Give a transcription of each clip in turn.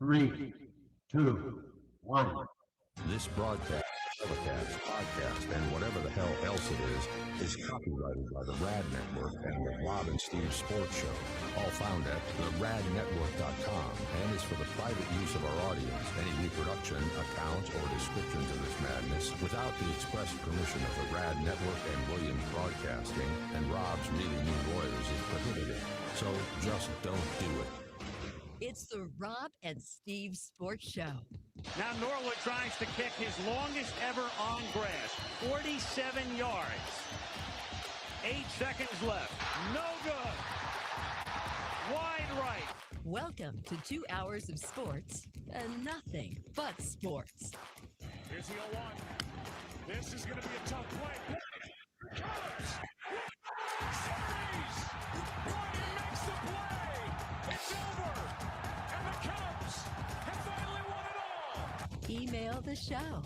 Three, two, one. This broadcast, telecast, podcast, and whatever the hell else it is copyrighted by the Rad Network and the Rob and Steve Sports Show, all found at theradnetwork.com, and is for the private use of our audience. Any reproduction, accounts, or descriptions of this madness without the express permission of the Rad Network and Williams Broadcasting and Rob's really new lawyers is prohibited. So just don't do it. It's the Rob and Steve Sports Show. Now Norwood tries to kick his longest ever on grass, 47 yards. 8 seconds left. No good. Wide right. Welcome to 2 hours of sports and nothing but sports. Here's the 0-1. This is going to be a tough play. Cubs! Series! Bryant makes the play! It's over! And the Cubs have finally won it all! Email the show,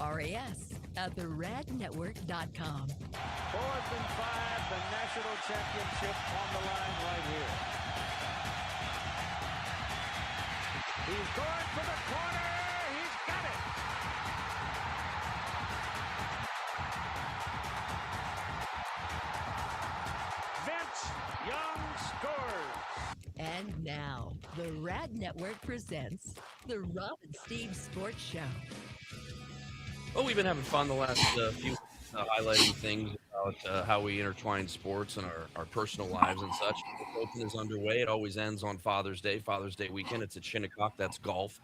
ras@theradnetwork.com. 4th and 5, the national championship on the line right here. He's going for the corner. He's got it. Vince Young scores. And now, the Rad Network presents the Rob and Steve Sports Show. Well, we've been having fun the last few highlighting things about how we intertwine sports and our personal lives and such. The Open is underway. It always ends on Father's Day weekend. It's at Shinnecock. That's golf.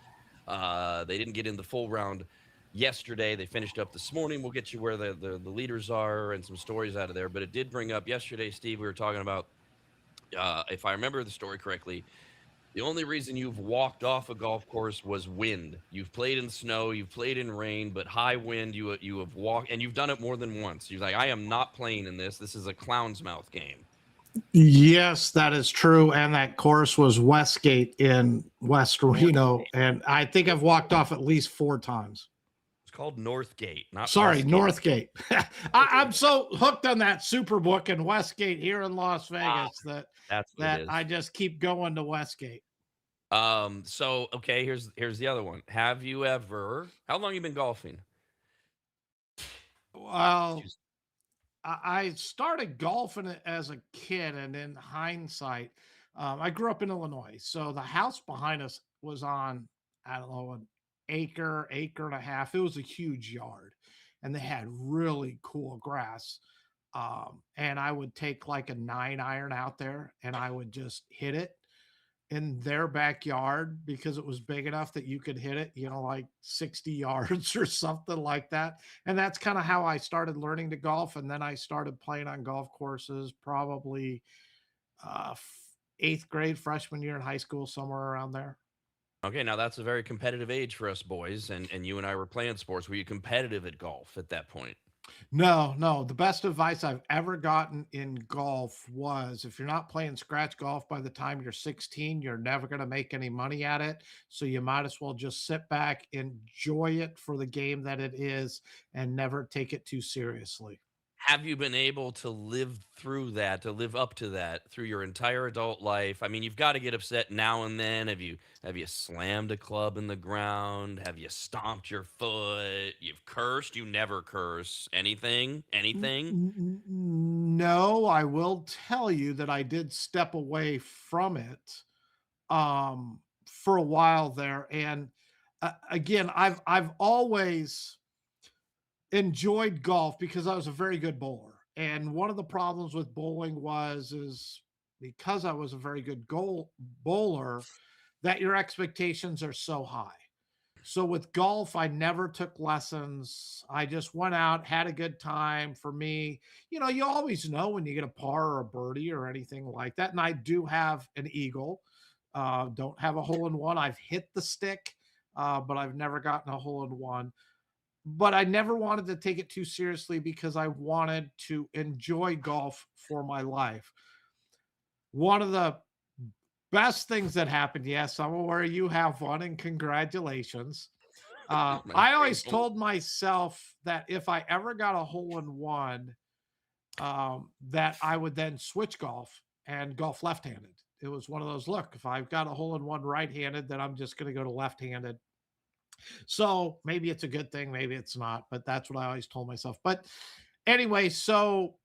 They didn't get in the full round yesterday. They finished up this morning. We'll get you where the leaders are and some stories out of there. But it did bring up yesterday, Steve, we were talking about, if I remember the story correctly, the only reason you've walked off a golf course was wind. You've played in snow, you've played in rain, but high wind, you have walked, and you've done it more than once. You're like, I am not playing in this. This is a clown's mouth game. Yes, that is true. And that course was Westgate in West Reno. And I think I've walked off at least 4 times. It's called Northgate, not Sorry, Westgate. Northgate. I'm so hooked on that Superbook in Westgate here in Las Vegas That's what it is. I just keep going to Westgate. So okay, here's the other one. Have you ever? How long you been golfing? Well, I started golfing as a kid, and in hindsight, I grew up in Illinois, so the house behind us was on, I don't know, an acre and a half. It was a huge yard, and they had really cool grass. And I would take like a 9-iron out there, and I would just hit it in their backyard because it was big enough that you could hit it, like 60 yards or something like that. And that's kind of how I started learning to golf. And then I started playing on golf courses probably 8th grade, freshman year in high school, somewhere around there. Okay, now that's a very competitive age for us boys, and you and I were playing sports. Were you competitive at golf at that point? No. The best advice I've ever gotten in golf was, if you're not playing scratch golf by the time you're 16, you're never going to make any money at it. So you might as well just sit back, enjoy it for the game that it is, and never take it too seriously. Have you been able to live through that, to live up to that through your entire adult life? I mean, you've got to get upset now and then. Have you slammed a club in the ground? Have you stomped your foot? You've cursed? You never curse. Anything? No, I will tell you that I did step away from it for a while there. And again, I've always enjoyed golf because I was a very good bowler. And one of the problems with bowling is because I was a very good bowler, that your expectations are so high. So with golf, I never took lessons. I just went out, had a good time. For me, you always know when you get a par or a birdie or anything like that. And I do have an eagle. Don't have a hole in one. I've hit the stick, but I've never gotten a hole in one. But I never wanted to take it too seriously because I wanted to enjoy golf for my life. One of the best things that happened, yes, I'm aware you have one, and congratulations. I always told myself that if I ever got a hole in one, that I would then switch golf and golf left-handed. it was one of those, look, if I've got a hole in one right-handed, then I'm just going to go to left-handed. So maybe it's a good thing, maybe it's not, but that's what I always told myself. But anyway, so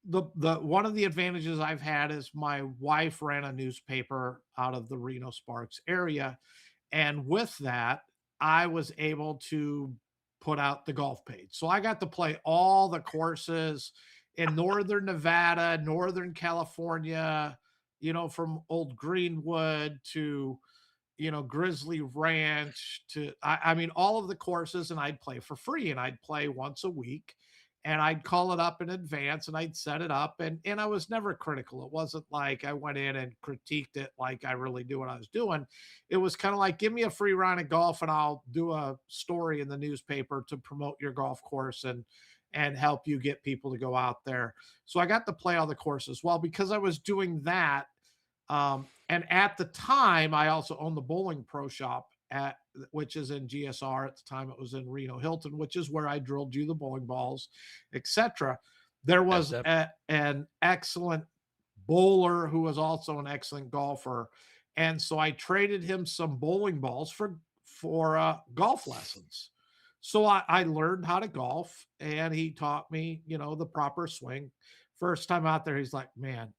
the one of the advantages I've had is my wife ran a newspaper out of the Reno Sparks area, and with that, I was able to put out the golf page. So I got to play all the courses in northern Nevada, northern California, from Old Greenwood to Grizzly Ranch to I mean all of the courses, and I'd play for free, and I'd play once a week, and I'd call it up in advance, and I'd set it up, and I was never critical. It wasn't like I went in and critiqued it like I really knew what I was doing. It was kind of like, give me a free round of golf and I'll do a story in the newspaper to promote your golf course and help you get people to go out there. So I got to play all the courses. Well, because I was doing that, and at the time, I also owned the Bowling Pro Shop which is in GSR. At the time, it was in Reno Hilton, which is where I drilled you the bowling balls, etc. There was Yep. an excellent bowler who was also an excellent golfer, and so I traded him some bowling balls for golf lessons. So I learned how to golf, and he taught me, the proper swing. First time out there, he's like, "Man,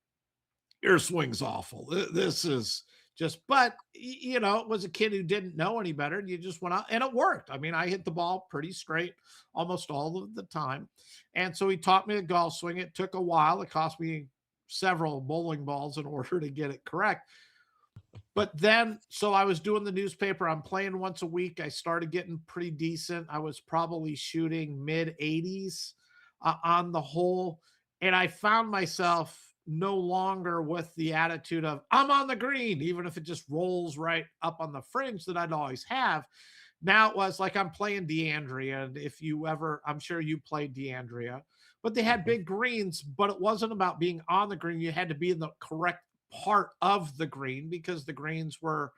your swing's awful. This is just," but it was a kid who didn't know any better. And you just went out and it worked. I mean, I hit the ball pretty straight almost all of the time. And so he taught me a golf swing. It took a while. It cost me several bowling balls in order to get it correct. But then, so I was doing the newspaper. I'm playing once a week. I started getting pretty decent. I was probably shooting mid 80s on the whole. And I found myself no longer with the attitude of, I'm on the green, even if it just rolls right up on the fringe that I'd always have. Now it was like I'm playing DeAndrea. And if you ever, I'm sure you played DeAndrea, but they had Mhm. big greens, but it wasn't about being on the green. You had to be in the correct part of the green because the greens were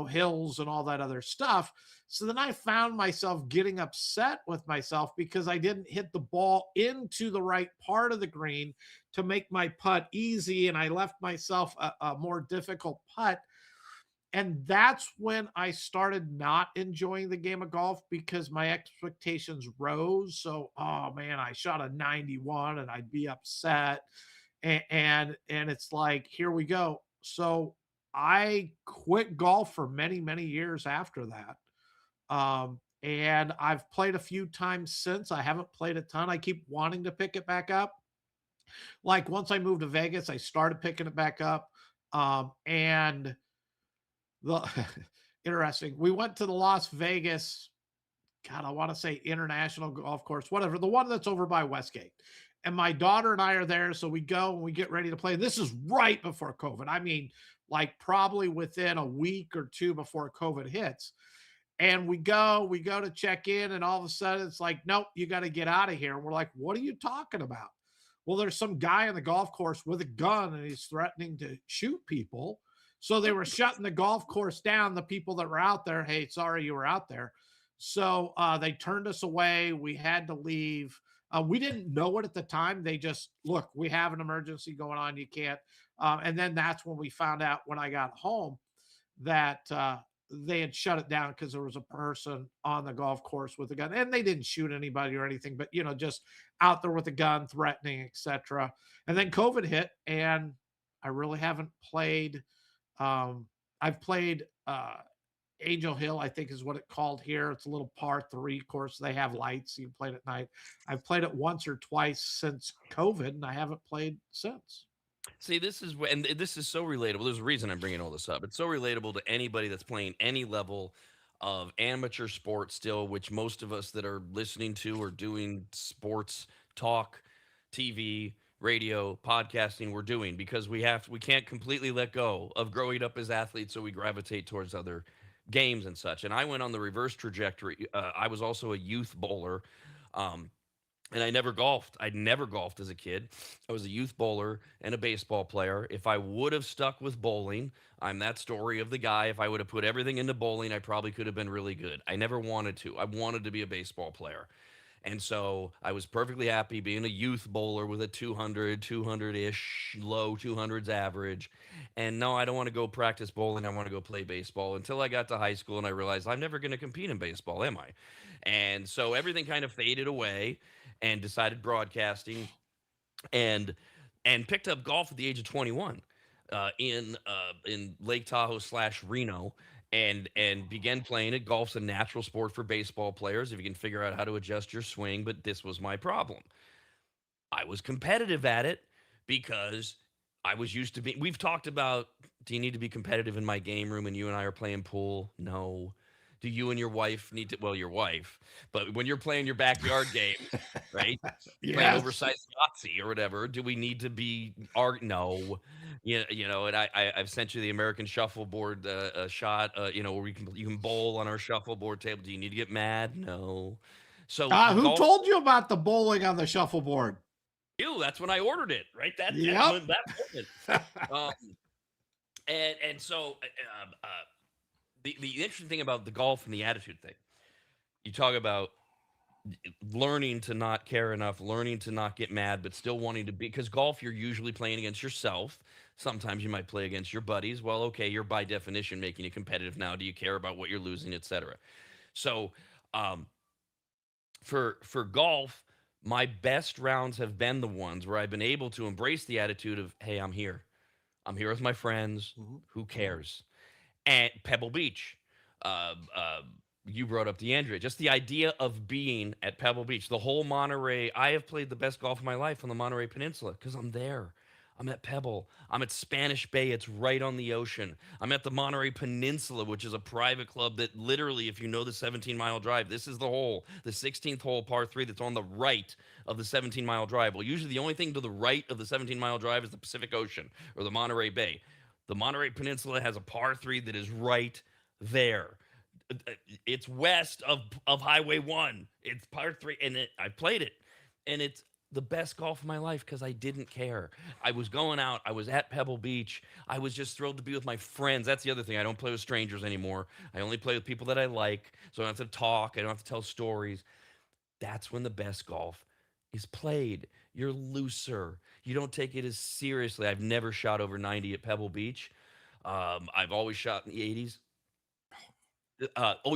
hills and all that other stuff. So then I found myself getting upset with myself because I didn't hit the ball into the right part of the green to make my putt easy, and I left myself a more difficult putt. And that's when I started not enjoying the game of golf because my expectations rose. So, oh man, I shot a 91 and I'd be upset. And it's like, here we go. So I quit golf for many, many years after that. And I've played a few times since. I haven't played a ton. I keep wanting to pick it back up. Like once I moved to Vegas, I started picking it back up. And the interesting, we went to the Las Vegas, God, I want to say International Golf Course, whatever, the one that's over by Westgate. And my daughter and I are there. So we go and we get ready to play. This is right before COVID. I mean, like probably within a week or two before COVID hits. And we go to check in, and all of a sudden it's like, nope, you got to get out of here. And we're like, what are you talking about? Well, there's some guy on the golf course with a gun and he's threatening to shoot people. So they were shutting the golf course down. The people that were out there, hey, sorry you were out there. So they turned us away. We had to leave. We didn't know it at the time. They just, look, we have an emergency going on. You can't. And then that's when we found out when I got home that they had shut it down because there was a person on the golf course with a gun, and they didn't shoot anybody or anything, but just out there with a gun, threatening, etc. And then COVID hit, and I really haven't played. I've played Angel Hill, I think is what it called here. It's a little par 3 course. They have lights. You can play it at night. I've played it once or twice since COVID, and I haven't played since. See, and this is so relatable. There's a reason I'm bringing all this up. It's so relatable to anybody that's playing any level of amateur sport still, which most of us that are listening to or doing sports talk, TV, radio, podcasting, we're doing because we can't completely let go of growing up as athletes, so we gravitate towards other games and such. And I went on the reverse trajectory. I was also a youth bowler. Um, and I never golfed. I'd never golfed as a kid. I was a youth bowler and a baseball player. If I would have stuck with bowling, I'm that story of the guy. If I would have put everything into bowling, I probably could have been really good. I never wanted to. I wanted to be a baseball player. And so I was perfectly happy being a youth bowler with a 200, 200-ish, low 200s average. And no, I don't want to go practice bowling. I want to go play baseball until I got to high school and I realized I'm never going to compete in baseball, am I? And so everything kind of faded away and decided broadcasting and picked up golf at the age of 21 in Lake Tahoe slash Reno, and began playing it. Golf's a natural sport for baseball players if you can figure out how to adjust your swing. But this was my problem. I was competitive at it because I was used to being. We've talked about, do you need to be competitive in my game room and you and I are playing pool? No. Do you and your wife need to? Well, your wife, but when you're playing your backyard game, right? You're playing Yes. oversized Yahtzee or whatever. Do we need to be? No, and I've sent you the American shuffleboard shot. Where you can bowl on our shuffleboard table. Do you need to get mad? No. So Who golf. told you about the bowling on the shuffleboard? That's when I ordered it, right? Yep. That moment. Um, and so the interesting thing about the golf and the attitude thing, you talk about learning to not care enough, learning to not get mad, but still wanting to be, because golf, you're usually playing against yourself. Sometimes you might play against your buddies. Well, okay, you're by definition making it competitive now. Do you care about what you're losing, etc.? So, um, for golf, my best rounds have been the ones where I've been able to embrace the attitude of, hey, I'm here. I'm here with my friends. Mhm. Who cares? At Pebble Beach. You brought up DeAndrea. Just the idea of being at Pebble Beach, the whole Monterey. I have played the best golf of my life on the Monterey Peninsula because I'm there. I'm at Pebble. I'm at Spanish Bay. It's right on the ocean. I'm at the Monterey Peninsula, which is a private club that literally, if you know the 17-mile drive, this is the hole, the 16th hole, par three, that's on the right of the 17-mile drive. Well, usually the only thing to the right of the 17-mile drive is the Pacific Ocean or the Monterey Bay. The Monterey Peninsula has a par three that is right there. It's west of Highway 1. It's par three, and I played it, and it's the best golf of my life because I didn't care. I was going out. I was at Pebble Beach. I was just thrilled to be with my friends. That's the other thing. I don't play with strangers anymore. I only play with people that I like, so I don't have to talk. I don't have to tell stories. That's when the best golf is played. You're looser. You don't take it as seriously. I've never shot over 90 at Pebble Beach. I've always shot in the 80s.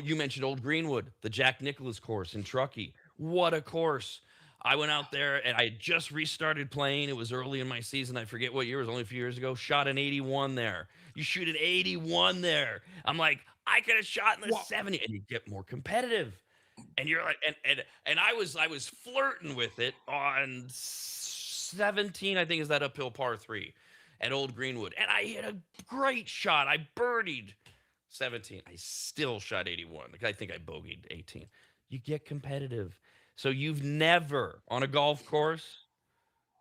You mentioned Old Greenwood, the Jack Nicklaus course in Truckee. What a course! I went out there and I had just restarted playing. It was early in my season. I forget what year. It was only a few years ago. Shot an 81 there. You shoot an 81 there. I'm like, I could have shot in the Well, 70, and you get more competitive. And you're like, and I was flirting with it on 17, I think is that uphill par three at Old Greenwood. And I hit a great shot. I birdied 17. I still shot 81. Like, I think I bogeyed 18. You get competitive. So you've never on a golf course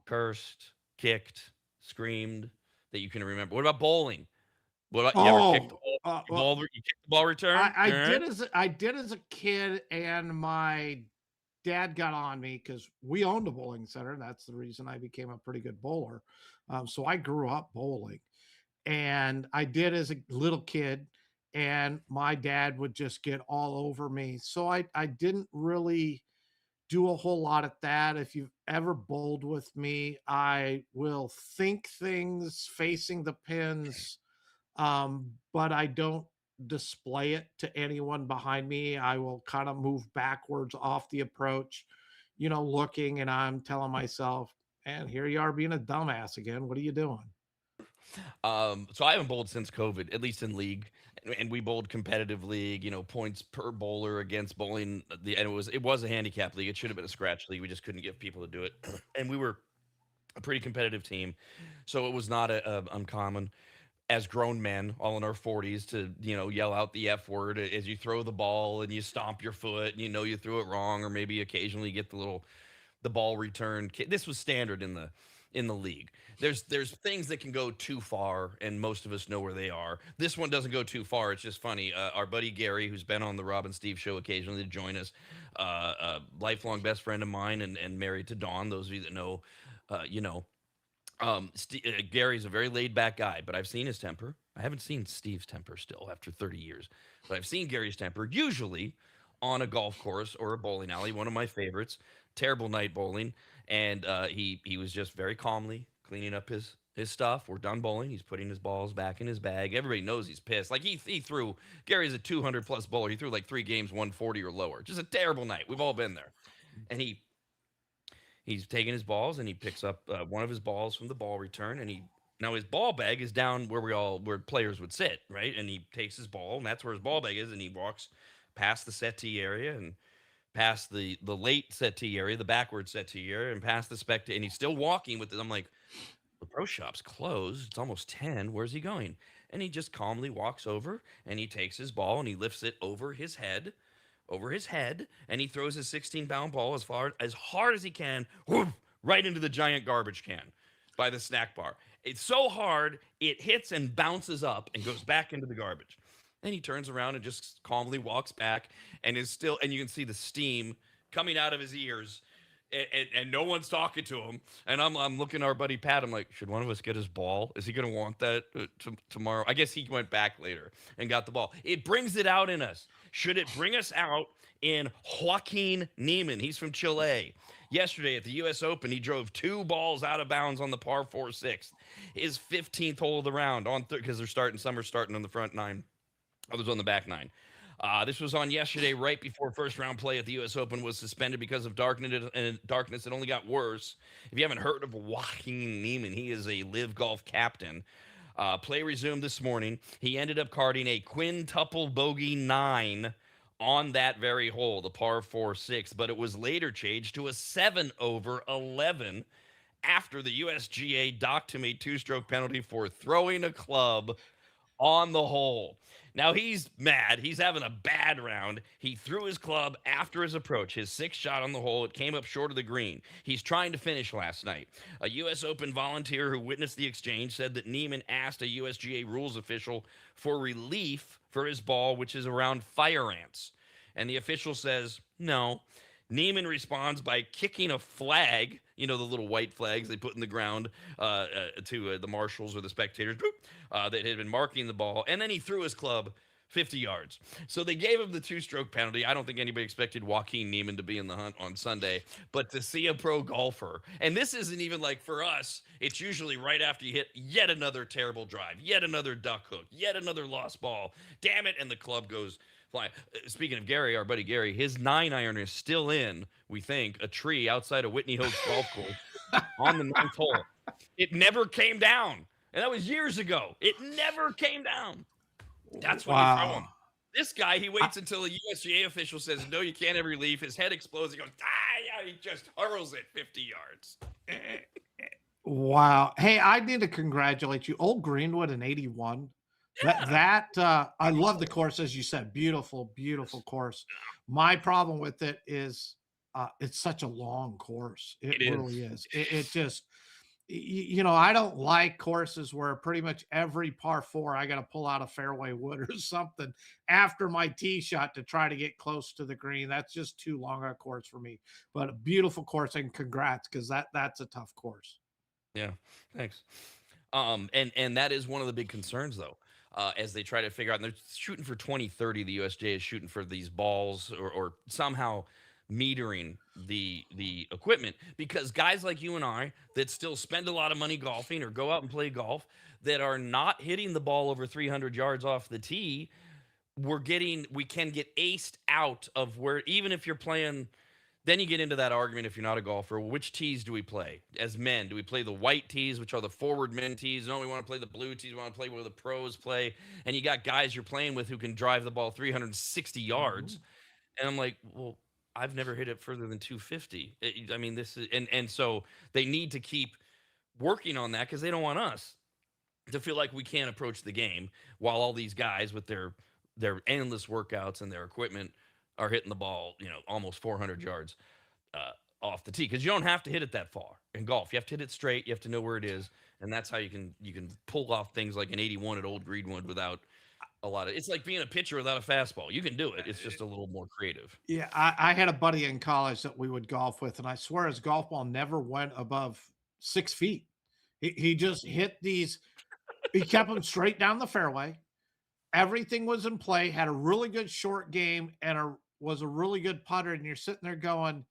cursed, kicked, screamed that you can remember. What about bowling? What about, you ever kicked the oh, ball? well, You kicked the ball return? I did as a kid, and my dad got on me because we owned a bowling center. That's the reason I became a pretty good bowler. So I grew up bowling, and I did as a little kid, and my dad would just get all over me. So I didn't really do a whole lot at that. If you've ever bowled with me, I will think things facing the pins, but I don't display it to anyone behind me. I will kind of move backwards off the approach, looking, and I'm telling myself, and here you are being a dumbass again. What are you doing? So I haven't bowled since COVID, at least in league, and we bowled competitive league. Points per bowler against bowling. And it was a handicap league. It should have been a scratch league. We just couldn't get people to do it, and we were a pretty competitive team, so it was not a uncommon as grown men, all in our 40s, to yell out the F word as you throw the ball and you stomp your foot and you threw it wrong, or maybe occasionally get the ball return. This was standard in the league. There's things that can go too far, and most of us know where they are. This one doesn't go too far. It's just funny. Our buddy Gary, who's been on the Rob and Steve show occasionally to join us, a lifelong best friend of mine, and married to Dawn. Those of you that know, you know. Gary's a very laid back guy, but I've seen his temper. I haven't seen Steve's temper still after 30 years, but I've seen Gary's temper. Usually, on a golf course or a bowling alley, one of my favorites. Terrible night bowling, and he was just very calmly cleaning up his stuff. We're done bowling. He's putting his balls back in his bag. Everybody knows he's pissed. Like he threw. Gary's a 200 plus bowler. He threw like 3 games, 140 or lower. Just a terrible night. We've all been there. And he's taking his balls and he picks up one of his balls from the ball return, and now his ball bag is down where players would sit, right? And he takes his ball, and that's where his ball bag is, and he walks past the settee area and past the late settee area, the backward settee area, and past the spectator, and he's still walking with it. I'm like, the pro shop's closed. It's almost 10. Where's he going? And he just calmly walks over and he takes his ball and he lifts it over his head, and he throws his 16-pound ball as hard as he can, whoosh, right into the giant garbage can by the snack bar. It's so hard, it hits and bounces up and goes back into the garbage. And he turns around and just calmly walks back and and you can see the steam coming out of his ears. And no one's talking to him. And I'm looking at our buddy Pat. I'm like, should one of us get his ball? Is he going to want that tomorrow? I guess he went back later and got the ball. It brings it out in us. Should it bring us out in Joaquin Niemann? He's from Chile. Yesterday at the U.S. Open, he drove 2 balls out of bounds on the par 4 sixth. His 15th hole of the round because some are starting on the front 9, others on the back 9. This was on yesterday, right before first round play at the U.S. Open was suspended because of darkness, and darkness. It only got worse. If you haven't heard of Joaquin Niemann, he is a live golf captain. Play resumed this morning. He ended up carding a quintuple bogey 9 on that very hole, the par 4 6, but it was later changed to a 7 over 11 after the USGA docked him a 2-stroke penalty for throwing a club on the hole. Now he's mad. He's having a bad round. He threw his club after his approach, his 6th shot on the hole. It came up short of the green. He's trying to finish last night. A U.S. Open volunteer who witnessed the exchange said that Niemann asked a USGA rules official for relief for his ball, which is around fire ants. And the official says, no. Niemann responds by kicking a flag, the little white flags they put in the ground to the marshals or the spectators that had been marking the ball. And then he threw his club 50 yards. So they gave him the 2-stroke penalty. I don't think anybody expected Joaquin Niemann to be in the hunt on Sunday, but to see a pro golfer, and this isn't even like for us, it's usually right after you hit yet another terrible drive, yet another duck hook, yet another lost ball. Damn it. And the club goes flying. Speaking of Gary, our buddy Gary, his 9-iron is still in, we think, a tree outside of Whitney Hope's golf course on the 9th hole. It never came down. And that was years ago. It never came down. That's when you throw him. This guy, he waits until a USGA official says, no, you can't have relief. His head explodes. He goes, yeah, he just hurls it 50 yards. Wow. Hey, I need to congratulate you. Old Greenwood in 81. Yeah. I love the course, as you said. Beautiful, beautiful course. My problem with it is it's such a long course. It really is. It just, I don't like courses where pretty much every par 4 I got to pull out a fairway wood or something after my tee shot to try to get close to the green. That's just too long a course for me. But a beautiful course, and congrats, because that's a tough course. Yeah, thanks. And that is one of the big concerns, though. As they try to figure out, and they're shooting for 2030. The USGA is shooting for these balls or somehow metering the equipment, because guys like you and I that still spend a lot of money golfing or go out and play golf that are not hitting the ball over 300 yards off the tee, we can get aced out of where, even if you're playing. Then you get into that argument, if you're not a golfer, which tees do we play as men? Do we play the white tees, which are the forward men tees? No, we want to play the blue tees. We want to play where the pros play. And you got guys you're playing with who can drive the ball 360 yards. And I'm like, well, I've never hit it further than 250. I mean, this is, and so they need to keep working on that, because they don't want us to feel like we can't approach the game while all these guys with their endless workouts and their equipment are hitting the ball, almost 400 yards off the tee, because you don't have to hit it that far in golf. You have to hit it straight. You have to know where it is, and that's how you can pull off things like an 81 at Old Greenwood without a lot of. It's like being a pitcher without a fastball. You can do it. It's just a little more creative. Yeah, I had a buddy in college that we would golf with, and I swear his golf ball never went above 6 feet. He just hit these. He kept them straight down the fairway. Everything was in play. Had a really good short game and a was a really good putter, and you're sitting there going,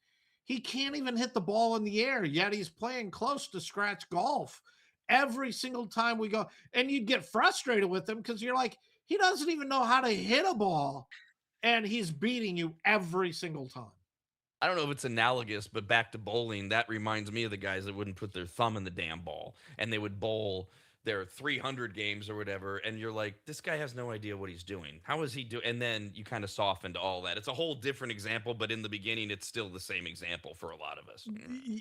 he can't even hit the ball in the air, yet he's playing close to scratch golf every single time we go. And you'd get frustrated with him because you're like, he doesn't even know how to hit a ball, and he's beating you every single time. I don't know if it's analogous, but back to bowling, that reminds me of the guys that wouldn't put their thumb in the damn ball and they would bowl their 300 games or whatever. And you're like, this guy has no idea what he's doing. How is he doing? And then you kind of soften to all that. It's a whole different example, but in the beginning, it's still the same example for a lot of us.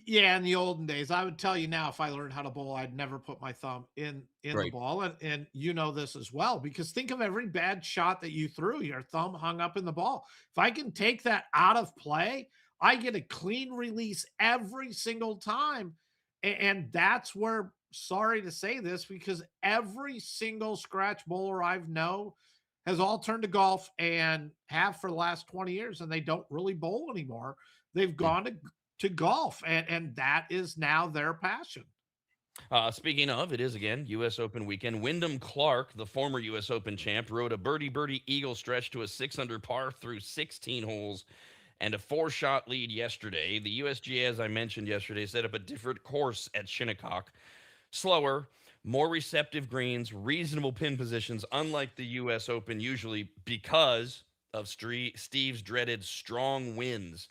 Yeah, in the olden days, I would tell you now, if I learned how to bowl, I'd never put my thumb in the Right. ball, and you know this as well, because think of every bad shot that you threw, your thumb hung up in the ball. If I can take that out of play, I get a clean release every single time, and that's where, sorry to say this, because every single scratch bowler I've know has all turned to golf and have for the last 20 years, and they don't really bowl anymore. They've gone to golf, and that is now their passion. Speaking of, it is again U.S. Open weekend. Wyndham Clark, the former U.S. Open champ, rode a birdie eagle stretch to a 6 under par through 16 holes and a 4-shot lead yesterday. The USGA, as I mentioned yesterday, set up a different course at Shinnecock. Slower, more receptive greens, reasonable pin positions, unlike the U.S. Open usually, because of Steve's dreaded strong winds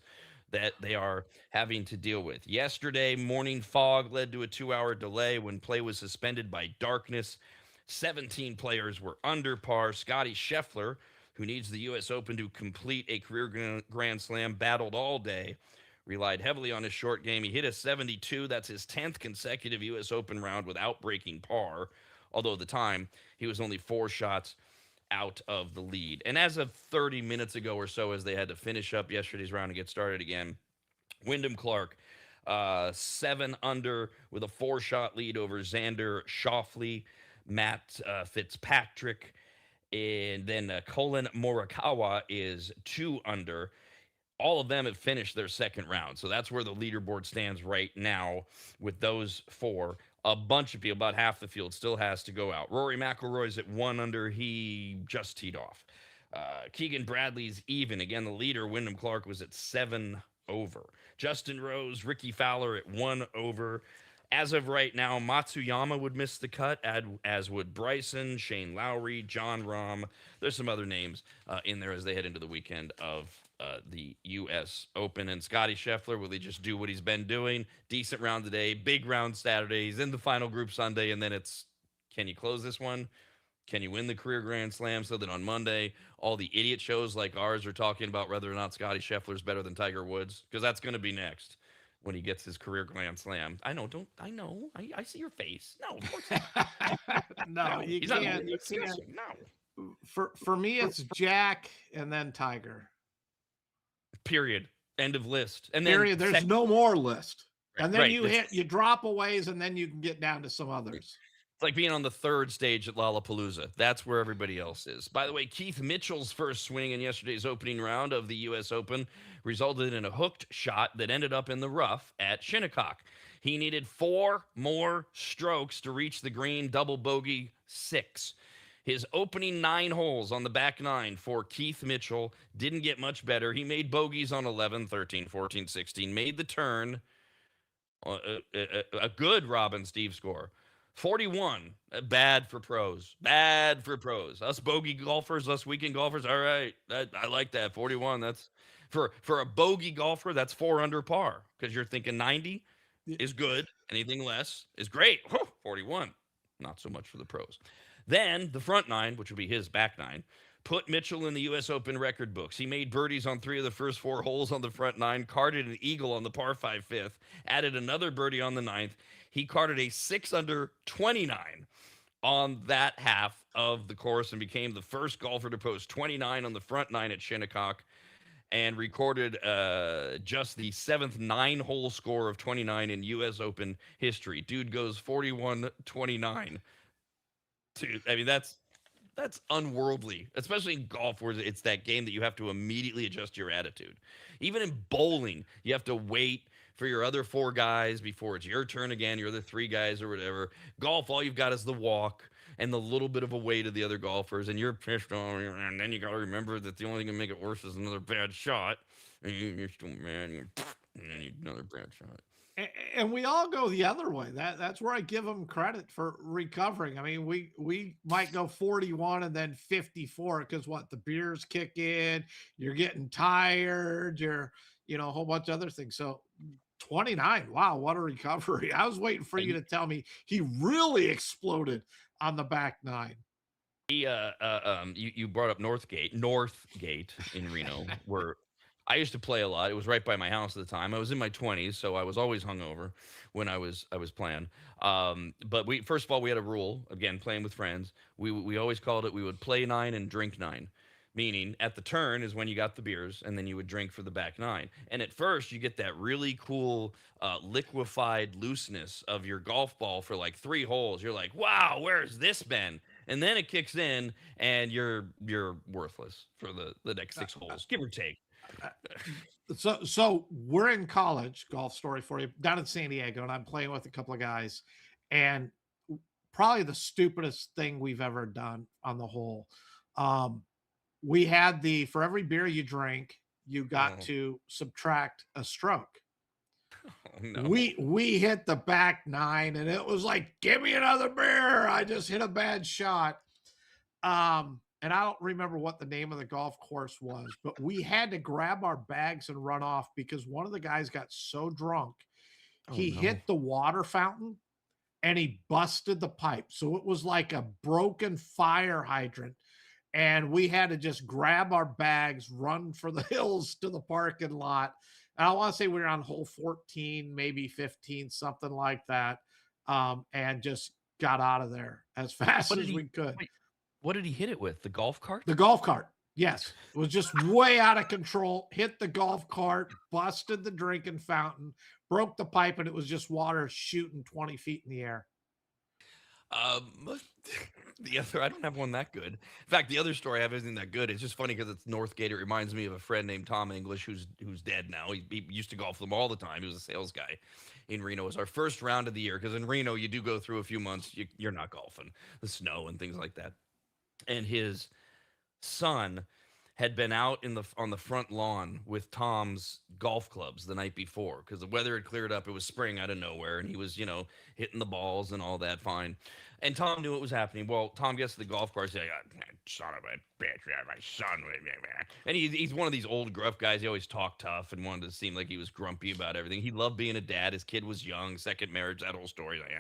that they are having to deal with. Yesterday, morning fog led to a 2-hour delay when play was suspended by darkness. 17 players were under par. Scotty Scheffler, who needs the U.S. Open to complete a career Grand Slam, battled all day, relied heavily on his short game. He hit a 72. That's his 10th consecutive U.S. Open round without breaking par, although at the time he was only 4 shots out of the lead. And as of 30 minutes ago or so, as they had to finish up yesterday's round and get started again, Wyndham Clark, 7 under with a 4-shot lead over Xander Schauffele, Matt Fitzpatrick, and then Colin Morikawa is 2 under. All of them have finished their second round. So that's where the leaderboard stands right now with those 4. A bunch of people, about half the field, still has to go out. Rory McIlroy's at 1 under. He just teed off. Keegan Bradley's even. Again, the leader, Wyndham Clark, was at 7 over. Justin Rose, Ricky Fowler at 1 over. As of right now, Matsuyama would miss the cut, as would Bryson, Shane Lowry, John Rahm. There's some other names in there as they head into the weekend of the U.S. Open. And Scotty Scheffler, will he just do what he's been doing? Decent round today, big round Saturday. He's in the final group Sunday, and then it's, can you close this one? Can you win the career Grand Slam so that on Monday, all the idiot shows like ours are talking about whether or not Scotty Scheffler's better than Tiger Woods? Because that's going to be next when he gets his career Grand Slam. I know, I see your face. No, of course not. No, you he's not can't. You can't. No. For me, it's Jack and then Tiger. Period. End of list. And Period. then There's no more list. And then right, you drop a ways, and then you can get down to some others. It's like being on the 3rd stage at Lollapalooza. That's where everybody else is. By the way, Keith Mitchell's first swing in yesterday's opening round of the U.S. Open resulted in a hooked shot that ended up in the rough at Shinnecock. He needed 4 more strokes to reach the green, double bogey 6. His opening 9 holes on the back 9 for Keith Mitchell didn't get much better. He made bogeys on 11, 13, 14, 16, made the turn. A good Robin Steve score. 41, bad for pros. Bad for pros. Us bogey golfers, us weekend golfers, all right. I like that. 41, that's for a bogey golfer, that's 4 under par, because you're thinking 90 is good. Anything less is great. 41, not so much for the pros. Then the front 9, which would be his back 9, put Mitchell in the U.S. Open record books. He made birdies on 3 of the first 4 holes on the front 9, carded an eagle on the par 5 fifth, added another birdie on the 9th. He carded a 6 under 29 on that half of the course and became the first golfer to post 29 on the front 9 at Shinnecock, and recorded just the 7th 9-hole score of 29 in U.S. Open history. Dude goes 41-29. I mean, that's unworldly, especially in golf, where it's that game that you have to immediately adjust your attitude. Even in bowling, you have to wait for your other 4 guys before it's your turn again, your other 3 guys or whatever. Golf, all you've got is the walk. and the little bit of a way to the other golfers, and you're pissed off, and then you got to remember that the only thing that can make it worse is another bad shot, and you're still mad, and then another bad shot. And we all go the other way. That's where I give them credit for recovering. I mean, we might go 41 and then 54 because what, the beers kick in, you're getting tired, you're a whole bunch of other things. So 29, wow, what a recovery. I was waiting for you to tell me he really exploded on the back nine. You brought up Northgate in Reno, where I used to play a lot. It was right by my house at the time. I was in my 20s, so I was always hungover when I was playing. But we first of all we had a rule, again, playing with friends. We always called it, we would play 9 and drink 9. Meaning at the turn is when you got the beers, and then you would drink for the back 9. And at first you get that really cool liquefied looseness of your golf ball for like 3 holes. You're like, wow, where's this been? And then it kicks in, and you're worthless for the next 6 holes, give or take. So we're in college, golf story for you, down in San Diego, and I'm playing with a couple of guys, and probably the stupidest thing we've ever done on the hole. We had for every beer you drink, you got to subtract a stroke. Oh, no. We hit the back 9, and it was like, give me another beer. I just hit a bad shot. And I don't remember what the name of the golf course was, but we had to grab our bags and run off because one of the guys got so drunk, he hit the water fountain and he busted the pipe. So it was like a broken fire hydrant. And we had to just grab our bags, run for the hills to the parking lot. And I want to say we were on hole 14, maybe 15, something like that. And just got out of there as fast as we could. Wait, what did he hit it with? The golf cart? The golf cart. Yes. It was just way out of control. Hit the golf cart, busted the drinking fountain, broke the pipe, and it was just water shooting 20 feet in the air. I don't have one that good. In fact, the other story I have isn't that good. It's just funny because it's Northgate. It reminds me of a friend named Tom English, who's dead now. He used to golf with them all the time. He was a sales guy in Reno. It was our first round of the year because in Reno you do go through a few months you're not golfing, the snow and things like that. And his son had been out on the front lawn with Tom's golf clubs the night before because the weather had cleared up. It was spring out of nowhere, and he was, hitting the balls and all that fine. And Tom knew what was happening. Well, Tom gets to the golf course. He's like, son of a bitch, my son. And he's one of these old gruff guys. He always talked tough and wanted to seem like he was grumpy about everything. He loved being a dad. His kid was young, second marriage, that whole story. He's like,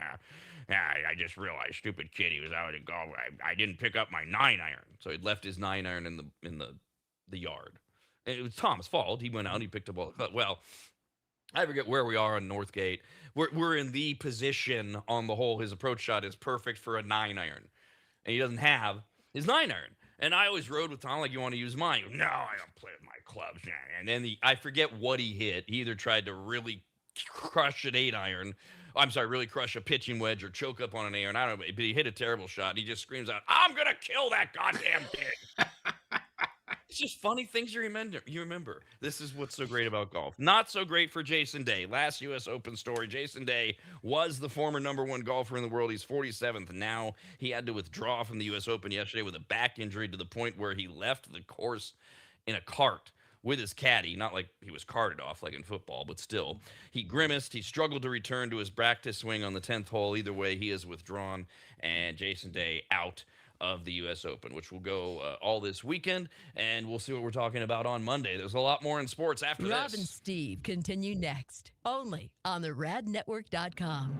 I just realized, stupid kid, he was out at golf. I didn't pick up my 9-iron. So he'd left his 9-iron in the yard. And it was Tom's fault. He went out and he picked up all the, well, I forget where we are on Northgate. We're in the position on the hole. His approach shot is perfect for a 9-iron. And he doesn't have his 9-iron. And I always rode with Tom like, you want to use mine? No, I don't play with my clubs. And then I forget what he hit. He either tried to really crush an 8-iron. I'm sorry, really crush a pitching wedge or choke up on an iron. I don't know, but he hit a terrible shot. And he just screams out, I'm going to kill that goddamn kid. It's just funny things you remember. This is what's so great about golf. Not so great for Jason Day. Last U.S. Open story, Jason Day was the former #1 golfer in the world. He's 47th now. He had to withdraw from the U.S. Open yesterday with a back injury to the point where he left the course in a cart with his caddy. Not like he was carted off like in football, but still. He grimaced. He struggled to return to his practice swing on the 10th hole. Either way, he is withdrawn, and Jason Day out of the U.S. Open, which will go all this weekend, and we'll see what we're talking about on Monday. There's a lot more in sports after this. Rob and Steve continue next, only on the radnetwork.com.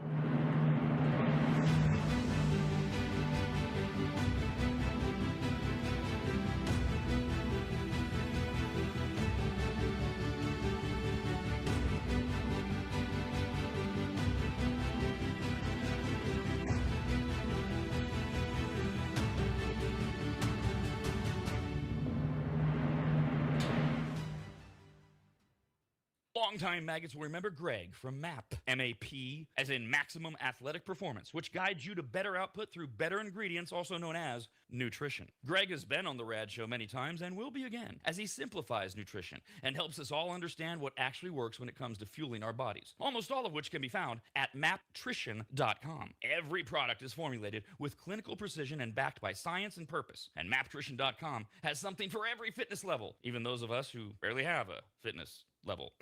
Longtime maggots will remember Greg from MAP, M-A-P, as in Maximum Athletic Performance, which guides you to better output through better ingredients, also known as nutrition. Greg has been on the Rad Show many times and will be again, as he simplifies nutrition and helps us all understand what actually works when it comes to fueling our bodies, almost all of which can be found at maptrition.com. Every product is formulated with clinical precision and backed by science and purpose, and maptrition.com has something for every fitness level, even those of us who barely have a fitness level.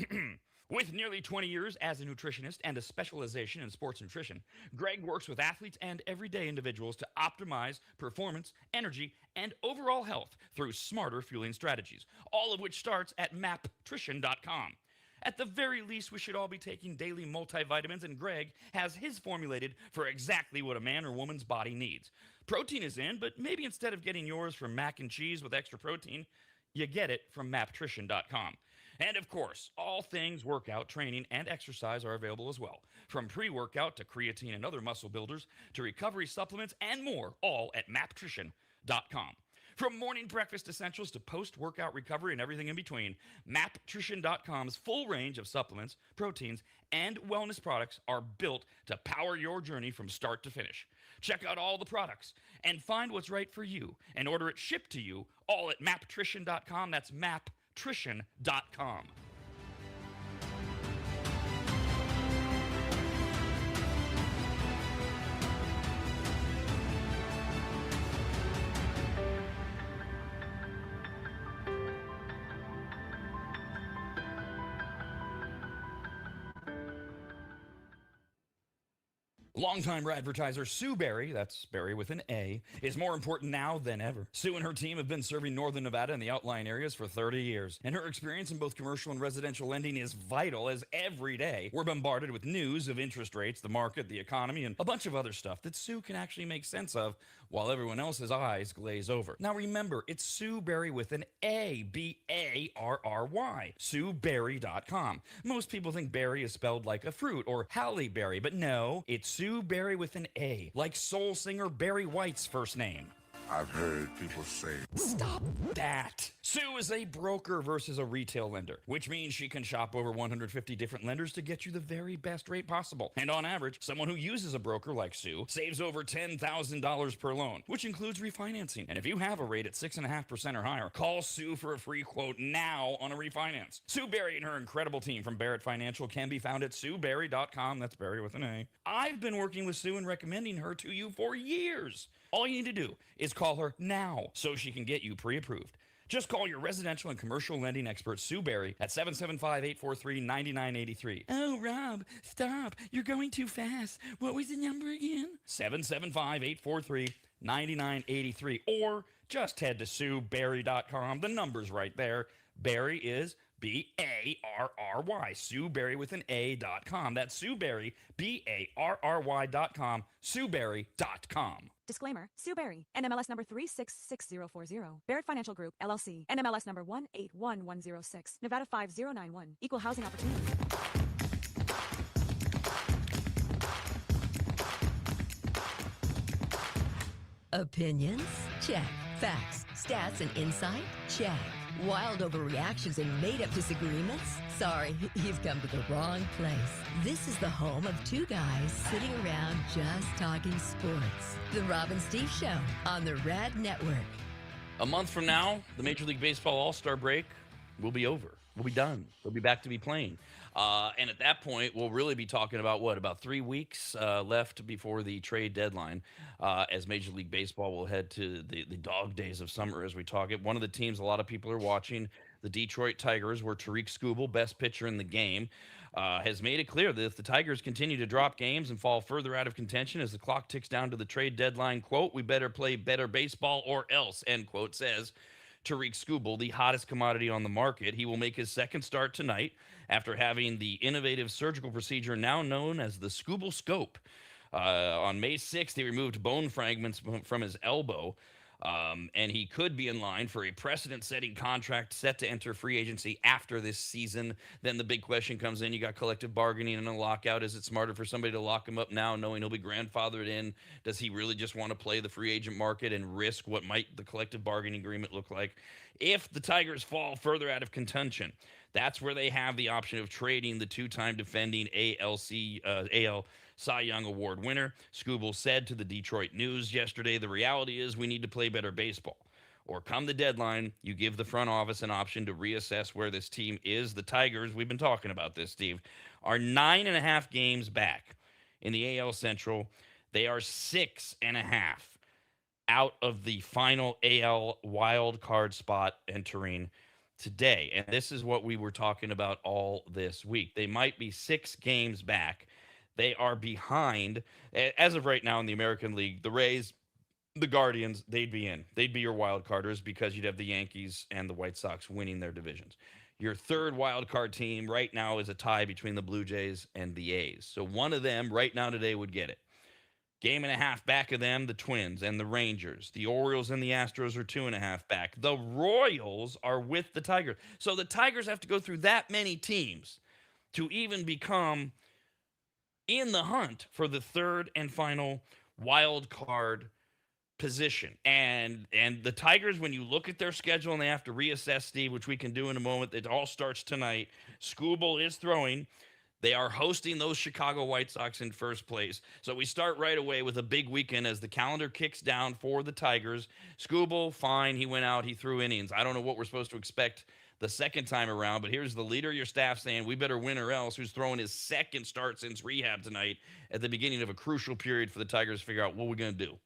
With nearly 20 years as a nutritionist and a specialization in sports nutrition, Greg works with athletes and everyday individuals to optimize performance, energy, and overall health through smarter fueling strategies, all of which starts at maptrition.com. At the very least, we should all be taking daily multivitamins, and Greg has his formulated for exactly what a man or woman's body needs. Protein is in, but maybe instead of getting yours from mac and cheese with extra protein, you get it from maptrition.com. And of course, all things workout, training, and exercise are available as well. From pre-workout to creatine and other muscle builders to recovery supplements and more, all at maptrition.com. From morning breakfast essentials to post-workout recovery and everything in between, maptrition.com's full range of supplements, proteins, and wellness products are built to power your journey from start to finish. Check out all the products and find what's right for you and order it shipped to you all at maptrition.com. That's maptrition.com. Longtime advertiser Sue Berry, that's Berry with an A, is more important now than ever. Sue and her team have been serving Northern Nevada and the outlying areas for 30 years, and her experience in both commercial and residential lending is vital, as every day we're bombarded with news of interest rates, the market, the economy, and a bunch of other stuff that Sue can actually make sense of while everyone else's eyes glaze over. Now remember, it's Sue Berry with an A, B-A-R-R-Y, SueBerry.com. Most people think berry is spelled like a fruit or Halle Berry, but no, it's Sue Berry with an A, like soul singer Barry White's first name. I've heard people say, stop that. Sue is a broker versus a retail lender, which means she can shop over 150 different lenders to get you the very best rate possible. And on average, someone who uses a broker like Sue saves over $10,000 per loan, which includes refinancing. And if you have a rate at 6.5% or higher, call Sue for a free quote now on a refinance. Sue Berry and her incredible team from Barrett Financial can be found at SueBerry.com. That's Berry with an A. I've been working with Sue and recommending her to you for years. All you need to do is call her now so she can get you pre-approved. Just call your residential and commercial lending expert, Sue Berry, at 775-843-9983. Oh, Rob, stop. You're going too fast. What was the number again? 775-843-9983. Or just head to SueBerry.com. The number's right there. Berry is B-A-R-R-Y. Sue Berry with an A.com. That's Sue Berry, B-A-R-R-Y.com. SueBerry.com. Disclaimer, Sue Berry, NMLS number 366040, Barrett Financial Group, LLC, NMLS number 181106, Nevada 5091, Equal Housing Opportunity. Opinions? Check. Facts, stats, and insight? Check. Wild overreactions and made-up disagreements? Sorry, you've come to the wrong place. This is the home of two guys sitting around just talking sports. The Rob and Steve Show on the Rad Network. A month from now, the Major League Baseball All-Star break will be over. We'll be done. We'll be back to be playing. And at that point, we'll really be talking about about 3 weeks left before the trade deadline, as Major League Baseball will head to the dog days of summer as we talk it. One of the teams a lot of people are watching, the Detroit Tigers, where Tariq Skubal, best pitcher in the game, has made it clear that if the Tigers continue to drop games and fall further out of contention as the clock ticks down to the trade deadline, quote, we better play better baseball or else, end quote, says Tariq Skubal, the hottest commodity on the market. He will make his second start tonight after having the innovative surgical procedure now known as the Skubal Scope. On May 6th, he removed bone fragments from his elbow, and he could be in line for a precedent-setting contract set to enter free agency after this season. Then the big question comes in. You got collective bargaining and a lockout. Is it smarter for somebody to lock him up now, knowing he'll be grandfathered in? Does he really just want to play the free agent market and risk what might the collective bargaining agreement look like? If the Tigers fall further out of contention, that's where they have the option of trading the two-time defending AL Cy Young Award winner. Scooble said to the Detroit News yesterday, the reality is we need to play better baseball. Or come the deadline, you give the front office an option to reassess where this team is. The Tigers, we've been talking about this, Steve, are 9.5 games back in the AL Central. They are 6.5 out of the final AL wild card spot entering today. And this is what we were talking about all this week. They might be 6 games back. They are behind, as of right now in the American League, the Rays, the Guardians, they'd be in. They'd be your wild carders because you'd have the Yankees and the White Sox winning their divisions. Your third wild card team right now is a tie between the Blue Jays and the A's. So one of them right now today would get it. Game and a half back of them, the Twins and the Rangers. The Orioles and the Astros are 2.5 back. The Royals are with the Tigers. So the Tigers have to go through that many teams to even become in the hunt for the third and final wild card position. And the Tigers, when you look at their schedule and they have to reassess, Steve, which we can do in a moment, it all starts tonight. Scooble is throwing. They are hosting those Chicago White Sox in first place. So we start right away with a big weekend as the calendar kicks down for the Tigers. Scooble, fine. He went out. He threw innings. I don't know what we're supposed to expect the second time around, but here's the leader of your staff saying, we better win or else, who's throwing his second start since rehab tonight at the beginning of a crucial period for the Tigers to figure out what we're going to do.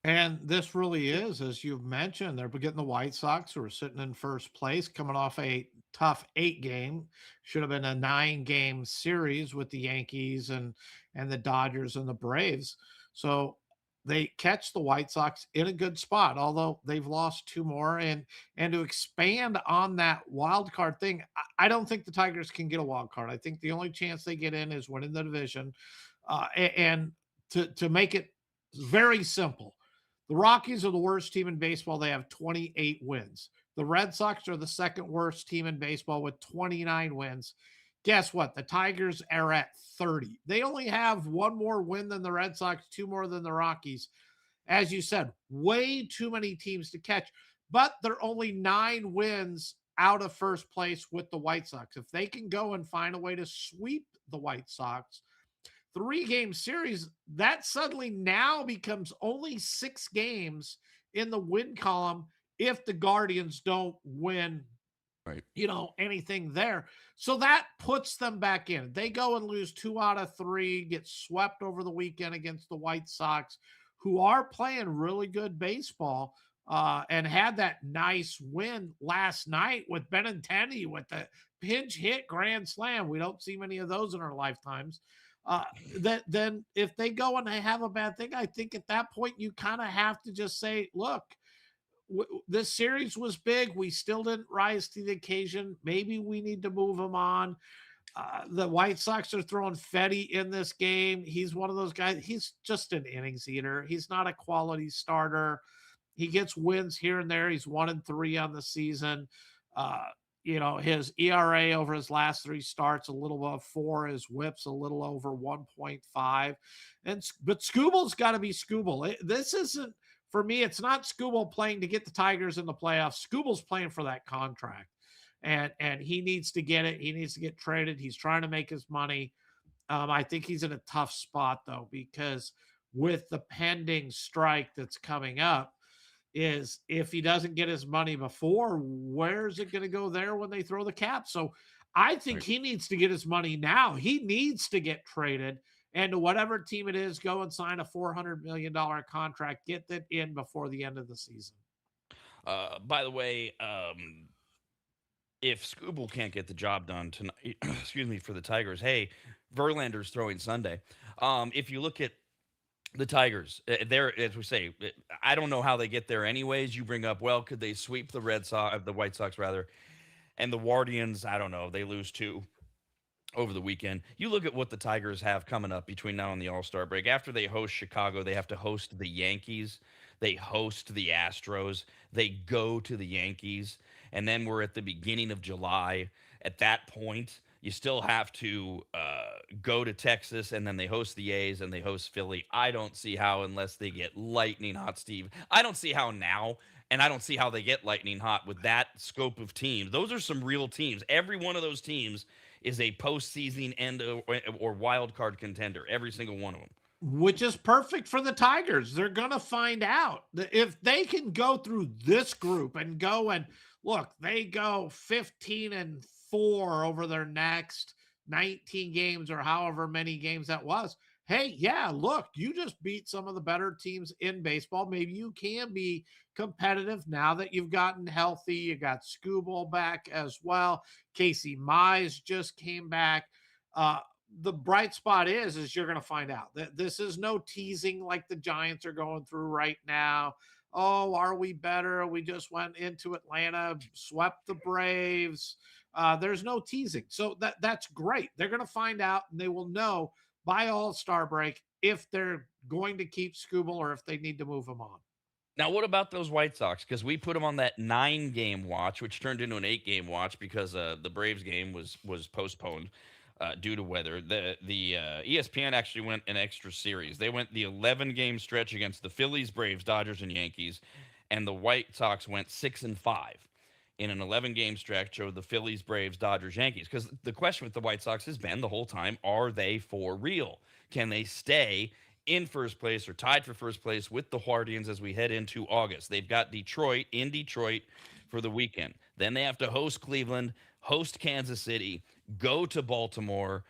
And this really is, as you've mentioned, they're getting the White Sox, who are sitting in first place, coming off a tough 8 game, should have been a 9 game series with the Yankees and the Dodgers and the Braves. So they catch the White Sox in a good spot, although they've lost 2 more. And to expand on that wild card thing, I don't think the Tigers can get a wild card. I think the only chance they get in is winning the division. And to make it very simple, the Rockies are the worst team in baseball. They have 28 wins. The Red Sox are the second worst team in baseball with 29 wins. Guess what? The Tigers are at 30. They only have 1 more win than the Red Sox, 2 more than the Rockies. As you said, way too many teams to catch, but they're only 9 wins out of first place with the White Sox. If they can go and find a way to sweep the White Sox, 3 game series, that suddenly now becomes only 6 games in the win column if the Guardians don't win, Right. anything there. So that puts them back in. They go and lose 2 out of 3, get swept over the weekend against the White Sox, who are playing really good baseball, and had that nice win last night with Benintendi with the pinch hit grand slam. We don't see many of those in our lifetimes. Then if they go and they have a bad thing, I think at that point you kind of have to just say, look, this series was big. We still didn't rise to the occasion. Maybe we need to move them on. The White Sox are throwing Fetty in this game. He's one of those guys. He's just an innings eater. He's not a quality starter. He gets wins here and there. He's 1-3 on the season. His ERA over his last 3 starts a little above 4. His WHIP's a little over 1.5. But Scooble's got to be Scooble. This isn't, for me, it's not Scooble playing to get the Tigers in the playoffs. Scooble's playing for that contract. And he needs to get it. He needs to get traded. He's trying to make his money. I think he's in a tough spot, though, because with the pending strike that's coming up, is if he doesn't get his money before, where's it going to go there when they throw the cap? So I think Right. he needs to get his money now. He needs to get traded, and to whatever team it is, go and sign a $400 million contract, get that in before the end of the season. By the way, if Scooble can't get the job done tonight, excuse me, for the Tigers, hey, Verlander's throwing Sunday. If you look at the Tigers, they're, as we say, I don't know how they get there anyways. You bring up, well, could they sweep the White Sox rather, and the Guardians? I don't know. They lose 2 over the weekend. You look at what the Tigers have coming up between now and the All-Star break. After they host Chicago, they have to host the Yankees. They host the Astros. They go to the Yankees. And then we're at the beginning of July. At that point, you still have to go to Texas, and then they host the A's and they host Philly. I don't see how, unless they get lightning hot, Steve. I don't see how now, and I don't see how they get lightning hot with that scope of teams. Those are some real teams. Every one of those teams is a postseason end or wild card contender. Every single one of them. Which is perfect for the Tigers. They're going to find out that if they can go through this group and go and look, they go 15-4 over their next 19 games or however many games that was. Hey, yeah, look, you just beat some of the better teams in baseball. Maybe you can be competitive now that you've gotten healthy. You got Scooble back as well. Casey Mize just came back. The bright spot is you're going to find out that this is no teasing like the Giants are going through right now. Oh, are we better? We just went into Atlanta, swept the Braves. There's no teasing. So that's great. They're going to find out and they will know by All-Star break if they're going to keep Scooble or if they need to move him on. Now, what about those White Sox? Because we put them on that 9-game watch, which turned into an 8-game watch because the Braves game was postponed due to weather. The ESPN actually went an extra series. They went the 11-game stretch against the Phillies, Braves, Dodgers, and Yankees, and the White Sox went 6-5 in an 11-game stretch of the Phillies, Braves, Dodgers, Yankees. Because the question with the White Sox has been the whole time: are they for real? Can they stay in first place or tied for first place with the Guardians as we head into August? They've got Detroit in Detroit for the weekend. Then they have to host Cleveland, host Kansas City, go to Baltimore,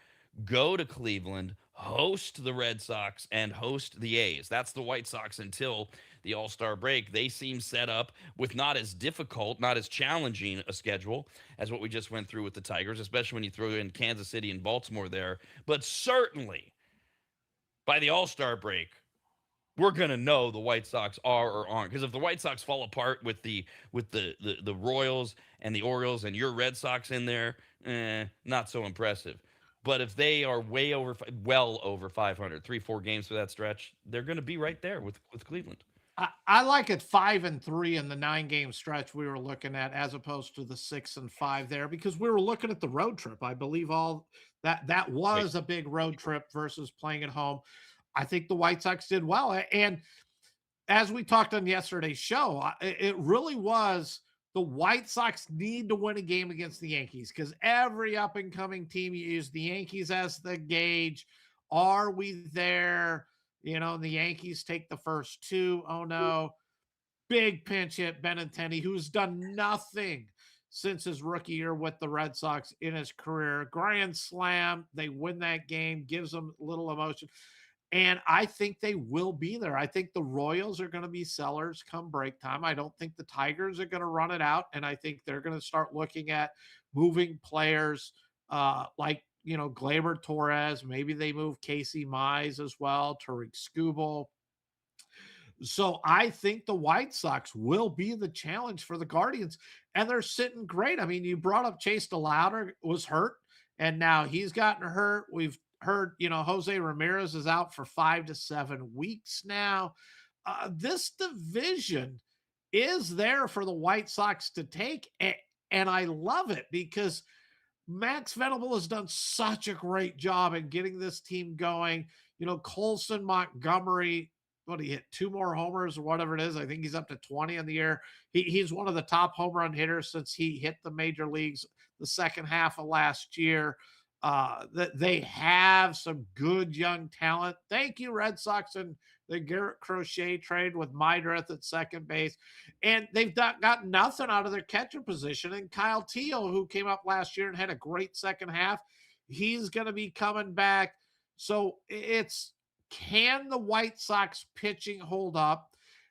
go to Cleveland, host the Red Sox, and host the A's. That's the White Sox until the All-Star break. They seem set up with not as difficult, not as challenging a schedule as what we just went through with the Tigers, especially when you throw in Kansas City and Baltimore there. But certainly by the All-Star break, we're gonna know the White Sox are or aren't. Because if the White Sox fall apart with the Royals and the Orioles and your Red Sox in there, not so impressive. But if they are well over 500, 3-4 games for that stretch, they're going to be right there with Cleveland. I like it 5-3 in the 9-game stretch we were looking at, as opposed to the 6-5 there, because we were looking at the road trip. I believe all that was a big road trip versus playing at home. I think the White Sox did well. And as we talked on yesterday's show, it really was the White Sox need to win a game against the Yankees, because every up and coming team, you use the Yankees as the gauge. Are we there? The Yankees take the first two. Oh no. Big pinch hit Benintendi, who's done nothing since his rookie year with the Red Sox in his career. Grand slam. They win that game, gives them a little emotion. And I think they will be there. I think the Royals are going to be sellers come break time. I don't think the Tigers are going to run it out. And I think they're going to start looking at moving players like, Gleyber Torres. Maybe they move Casey Mize as well, Tariq Skubal. So I think the White Sox will be the challenge for the Guardians. And they're sitting great. I mean, you brought up Chase DeLauder was hurt, and now he's gotten hurt. We've heard, Jose Ramirez is out for 5 to 7 weeks now. This division is there for the White Sox to take. And I love it because Max Venable has done such a great job in getting this team going. Colson Montgomery, what, he hit 2 more homers or whatever it is. I think he's up to 20 in the year. He's one of the top home run hitters since he hit the major leagues the second half of last year. That they have some good young talent. Thank you, Red Sox, and the Garrett Crochet trade with Mydreth at second base. And they've got nothing out of their catcher position. And Kyle Teel, who came up last year and had a great second half, he's going to be coming back. So can the White Sox pitching hold up?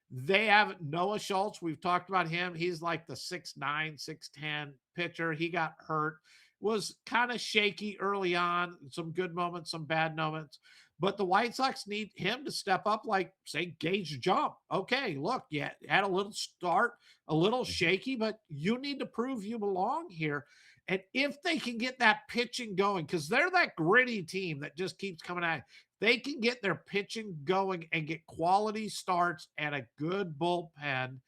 They have Noah Schultz. We've talked about him. He's like the 6'9", 6'10" pitcher. He got hurt. Was kind of shaky early on, some good moments, some bad moments. But the White Sox need him to step up, like, say, Gage Jump. Okay, look, yeah, had a little start, a little shaky, but you need to prove you belong here. And if they can get that pitching going, because they're that gritty team that just keeps coming at, they can get their pitching going and get quality starts and a good bullpen.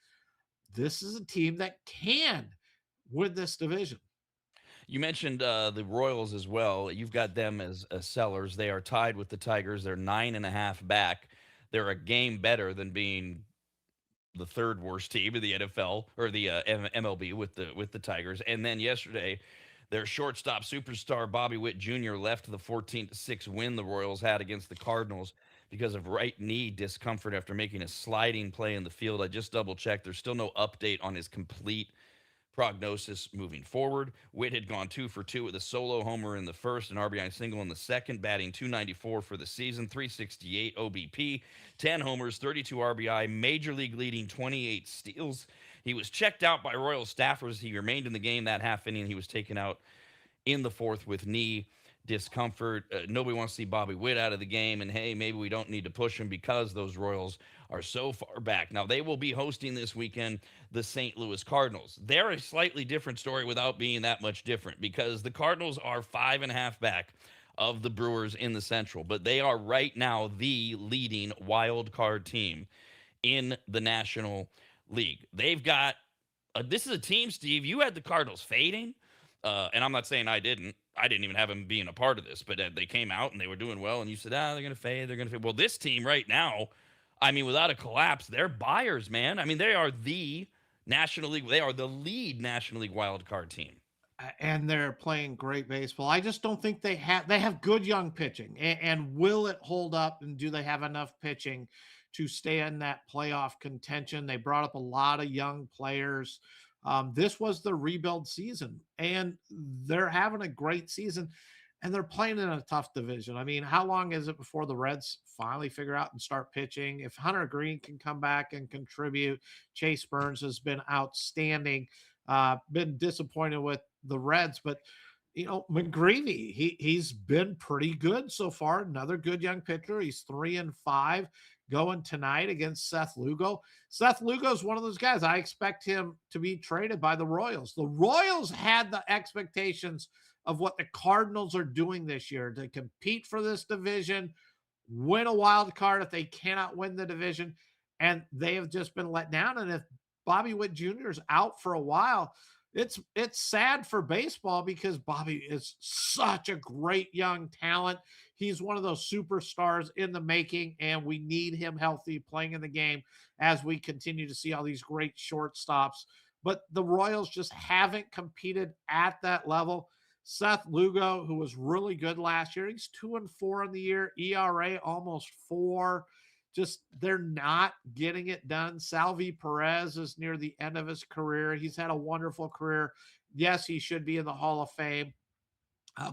This is a team that can win this division. You mentioned the Royals as well. You've got them as sellers. They are tied with the Tigers. They're 9.5 back. They're a game better than being the third worst team in the NFL or the MLB with the Tigers. And then yesterday, Their shortstop superstar Bobby Witt Jr. left the 14-6 win the Royals had against the Cardinals because of right knee discomfort after making a sliding play in the field. I just double checked. There's still no update on his complete prognosis moving forward. Witt had gone 2 for 2 with a solo homer in the first, an RBI single in the second, batting 294 for the season, 368 OBP, 10 homers, 32 RBI, major league leading 28 steals. He was checked out by Royal staffers. He remained in the game that half inning. He was taken out in the fourth with knee discomfort. Nobody wants to see Bobby Witt out of the game. And hey, maybe we don't need to push him because those Royals are so far back. Now, they will be hosting this weekend the St. Louis Cardinals. They're a slightly different story without being that much different because the Cardinals are 5.5 back of the Brewers in the Central, but they are right now the leading wild card team in the National League. They've got this is a team, Steve. You had the Cardinals fading, and I'm not saying I didn't. I didn't even have them being a part of this, but they came out and they were doing well, and you said, they're going to fade. They're going to fade. Well, this team right now, I mean, without a collapse, they're buyers, man. I mean, they are the National League. They are the lead National League wild card team. And they're playing great baseball. I just don't think they have good young pitching. And will it hold up? And do they have enough pitching to stay in that playoff contention? They brought up a lot of young players. This was the rebuild season, and they're having a great season, and they're playing in a tough division. I mean, how long is it before the Reds finally figure out and start pitching? If Hunter Green can come back and contribute, Chase Burns has been outstanding. Been disappointed with the Reds, but McGreevy, he's been pretty good so far. Another good young pitcher. He's 3-5 going tonight against Seth Lugo. Seth Lugo is one of those guys. I expect him to be traded by the Royals. The Royals had the expectations of what the Cardinals are doing this year to compete for this division, win a wild card if they cannot win the division, and they have just been let down. And if Bobby Witt Jr. is out for a while, it's sad for baseball because Bobby is such a great young talent. He's one of those superstars in the making, and we need him healthy playing in the game as we continue to see all these great shortstops. But the Royals just haven't competed at that level. Seth Lugo, who was really good last year, he's 2-4 in the year, ERA almost 4. Just they're not getting it done. Salvi Perez is near the end of his career. He's had a wonderful career. Yes, he should be in the Hall of Fame,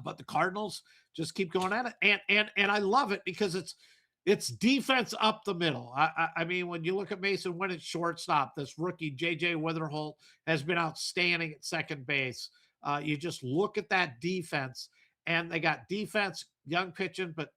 but the Cardinals just keep going at it, and I love it because it's defense up the middle. I mean, when you look at Mason Winn at shortstop, this rookie JJ Witherholt has been outstanding at second base. You just look at that defense, and they got defense, young pitching, but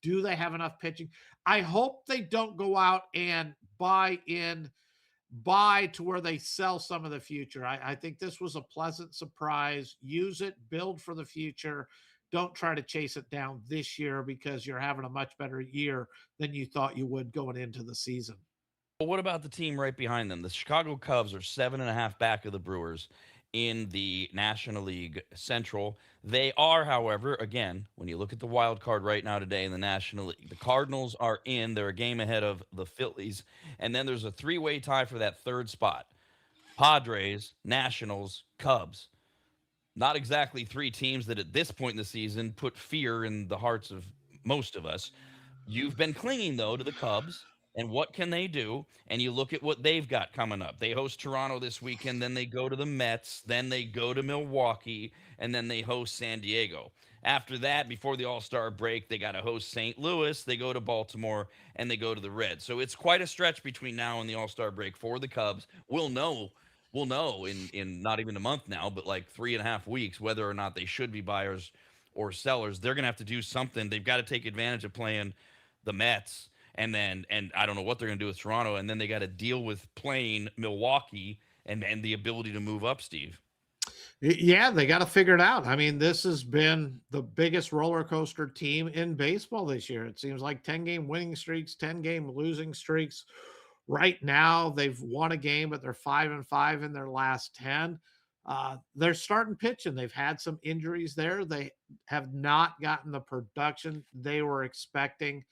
do they have enough pitching? I hope they don't go out and buy to where they sell some of the future. I think this was a pleasant surprise. Use it, build for the future. Don't try to chase it down this year because you're having a much better year than you thought you would going into the season. Well, what about the team right behind them? The Chicago Cubs are 7.5 back of the Brewers in the National League Central. They are, however, again, when you look at the wild card right now today in the National League, the Cardinals are in. They're a game ahead of the Phillies. And then there's a three-way tie for that third spot. Padres, Nationals, Cubs. Not exactly three teams that at this point in the season put fear in the hearts of most of us. You've been clinging, though, to the Cubs. And what can they do? And you look at what they've got coming up. They host Toronto this weekend, then they go to the Mets, then they go to Milwaukee, and then they host San Diego. After that, before the All-Star break, they got to host St. Louis, they go to Baltimore, and they go to the Reds. So it's quite a stretch between now and the All-Star break for the Cubs. We'll know in not even a month now, but like 3.5 weeks, whether or not they should be buyers or sellers. They're going to have to do something. They've got to take advantage of playing the Mets. And I don't know what they're going to do with Toronto. And then they got to deal with playing Milwaukee and the ability to move up, Steve. Yeah, they got to figure it out. I mean, this has been the biggest roller coaster team in baseball this year. It seems like 10-game winning streaks, 10-game losing streaks. Right now, they've won a game, but they're 5-5 in their last 10. They're starting pitching. They've had some injuries there. They have not gotten the production they were expecting.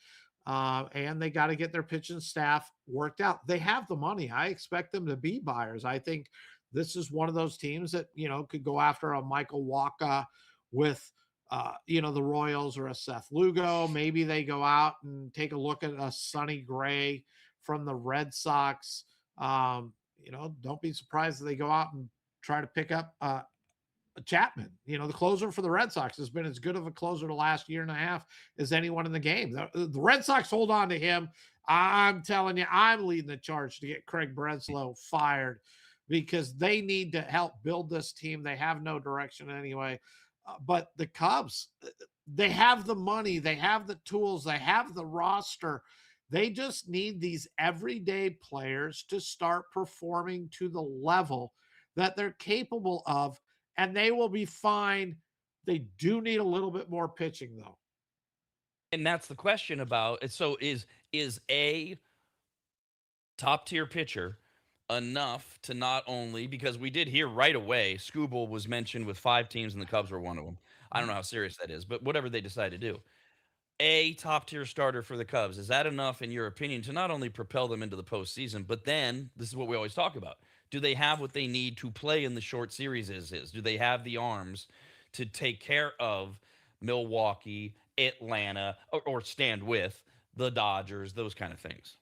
And they got to get their pitching staff worked out. They have the money. I expect them to be buyers. I think This is one of those teams that, could go after a Michael Wacha with, the Royals, or a Seth Lugo. Maybe they go out and take a look at a Sonny Gray from the Red Sox. Don't be surprised if they go out and try to pick up Chapman. The closer for the Red Sox has been as good of a closer the last year and a half as anyone in the game. The Red Sox hold on to him. I'm telling you, I'm leading the charge to get Craig Breslow fired, because they need to help build this team. They have no direction anyway. But the Cubs, they have the money, they have the tools, they have the roster. They just need these everyday players to start performing to the level that they're capable of, and they will be fine. They do need a little bit more pitching, though. And that's the question about it. So is a top tier pitcher enough to not only, because we did hear right away, Scooble was mentioned with 5 teams and the Cubs were one of them. I don't know how serious that is, but whatever they decide to do, a top tier starter for the Cubs, is that enough in your opinion to not only propel them into the postseason, but then this is what we always talk about: do they have what they need to play in the short series? Do they have the arms to take care of Milwaukee, Atlanta, or stand with the Dodgers, those kind of things?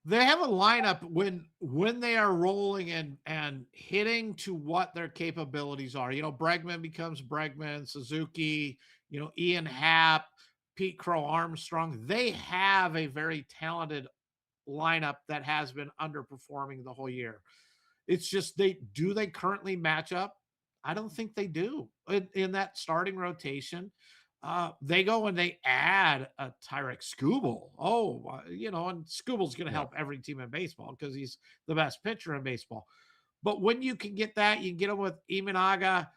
They have a lineup when they are rolling and hitting to what their capabilities are. Bregman becomes Bregman, Suzuki, Ian Happ, Pete Crow Armstrong. They have a very talented lineup that has been underperforming the whole year. It's just they currently match up? I don't think they do in that starting rotation. They go and they add a Tyrek Skubal. And Skubal's going to help every team in baseball because he's the best pitcher in baseball. But when you can get that, you can get him with Imanaga.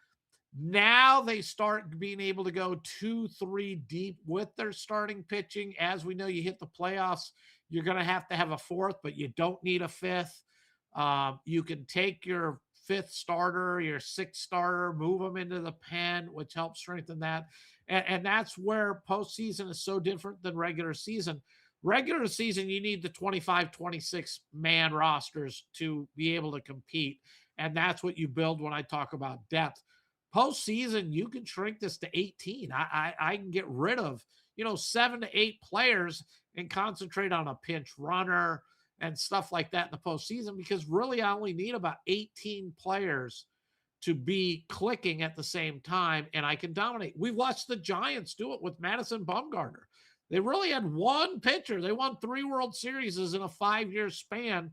Now they start being able to go 2-3 deep with their starting pitching. As we know, you hit the playoffs, you're going to have a fourth, but you don't need a fifth. You can take your fifth starter, your sixth starter, move them into the pen, which helps strengthen that. And that's where postseason is so different than regular season. Regular season, you need the 25, 26 man rosters to be able to compete. And that's what you build when I talk about depth. Postseason, you can shrink this to 18. I can get rid of, 7 to 8 players and concentrate on a pinch runner and stuff like that in the postseason, because really I only need about 18 players to be clicking at the same time, and I can dominate. We've watched the Giants do it with Madison Bumgarner. They really had one pitcher. They won 3 World Series in a 5-year span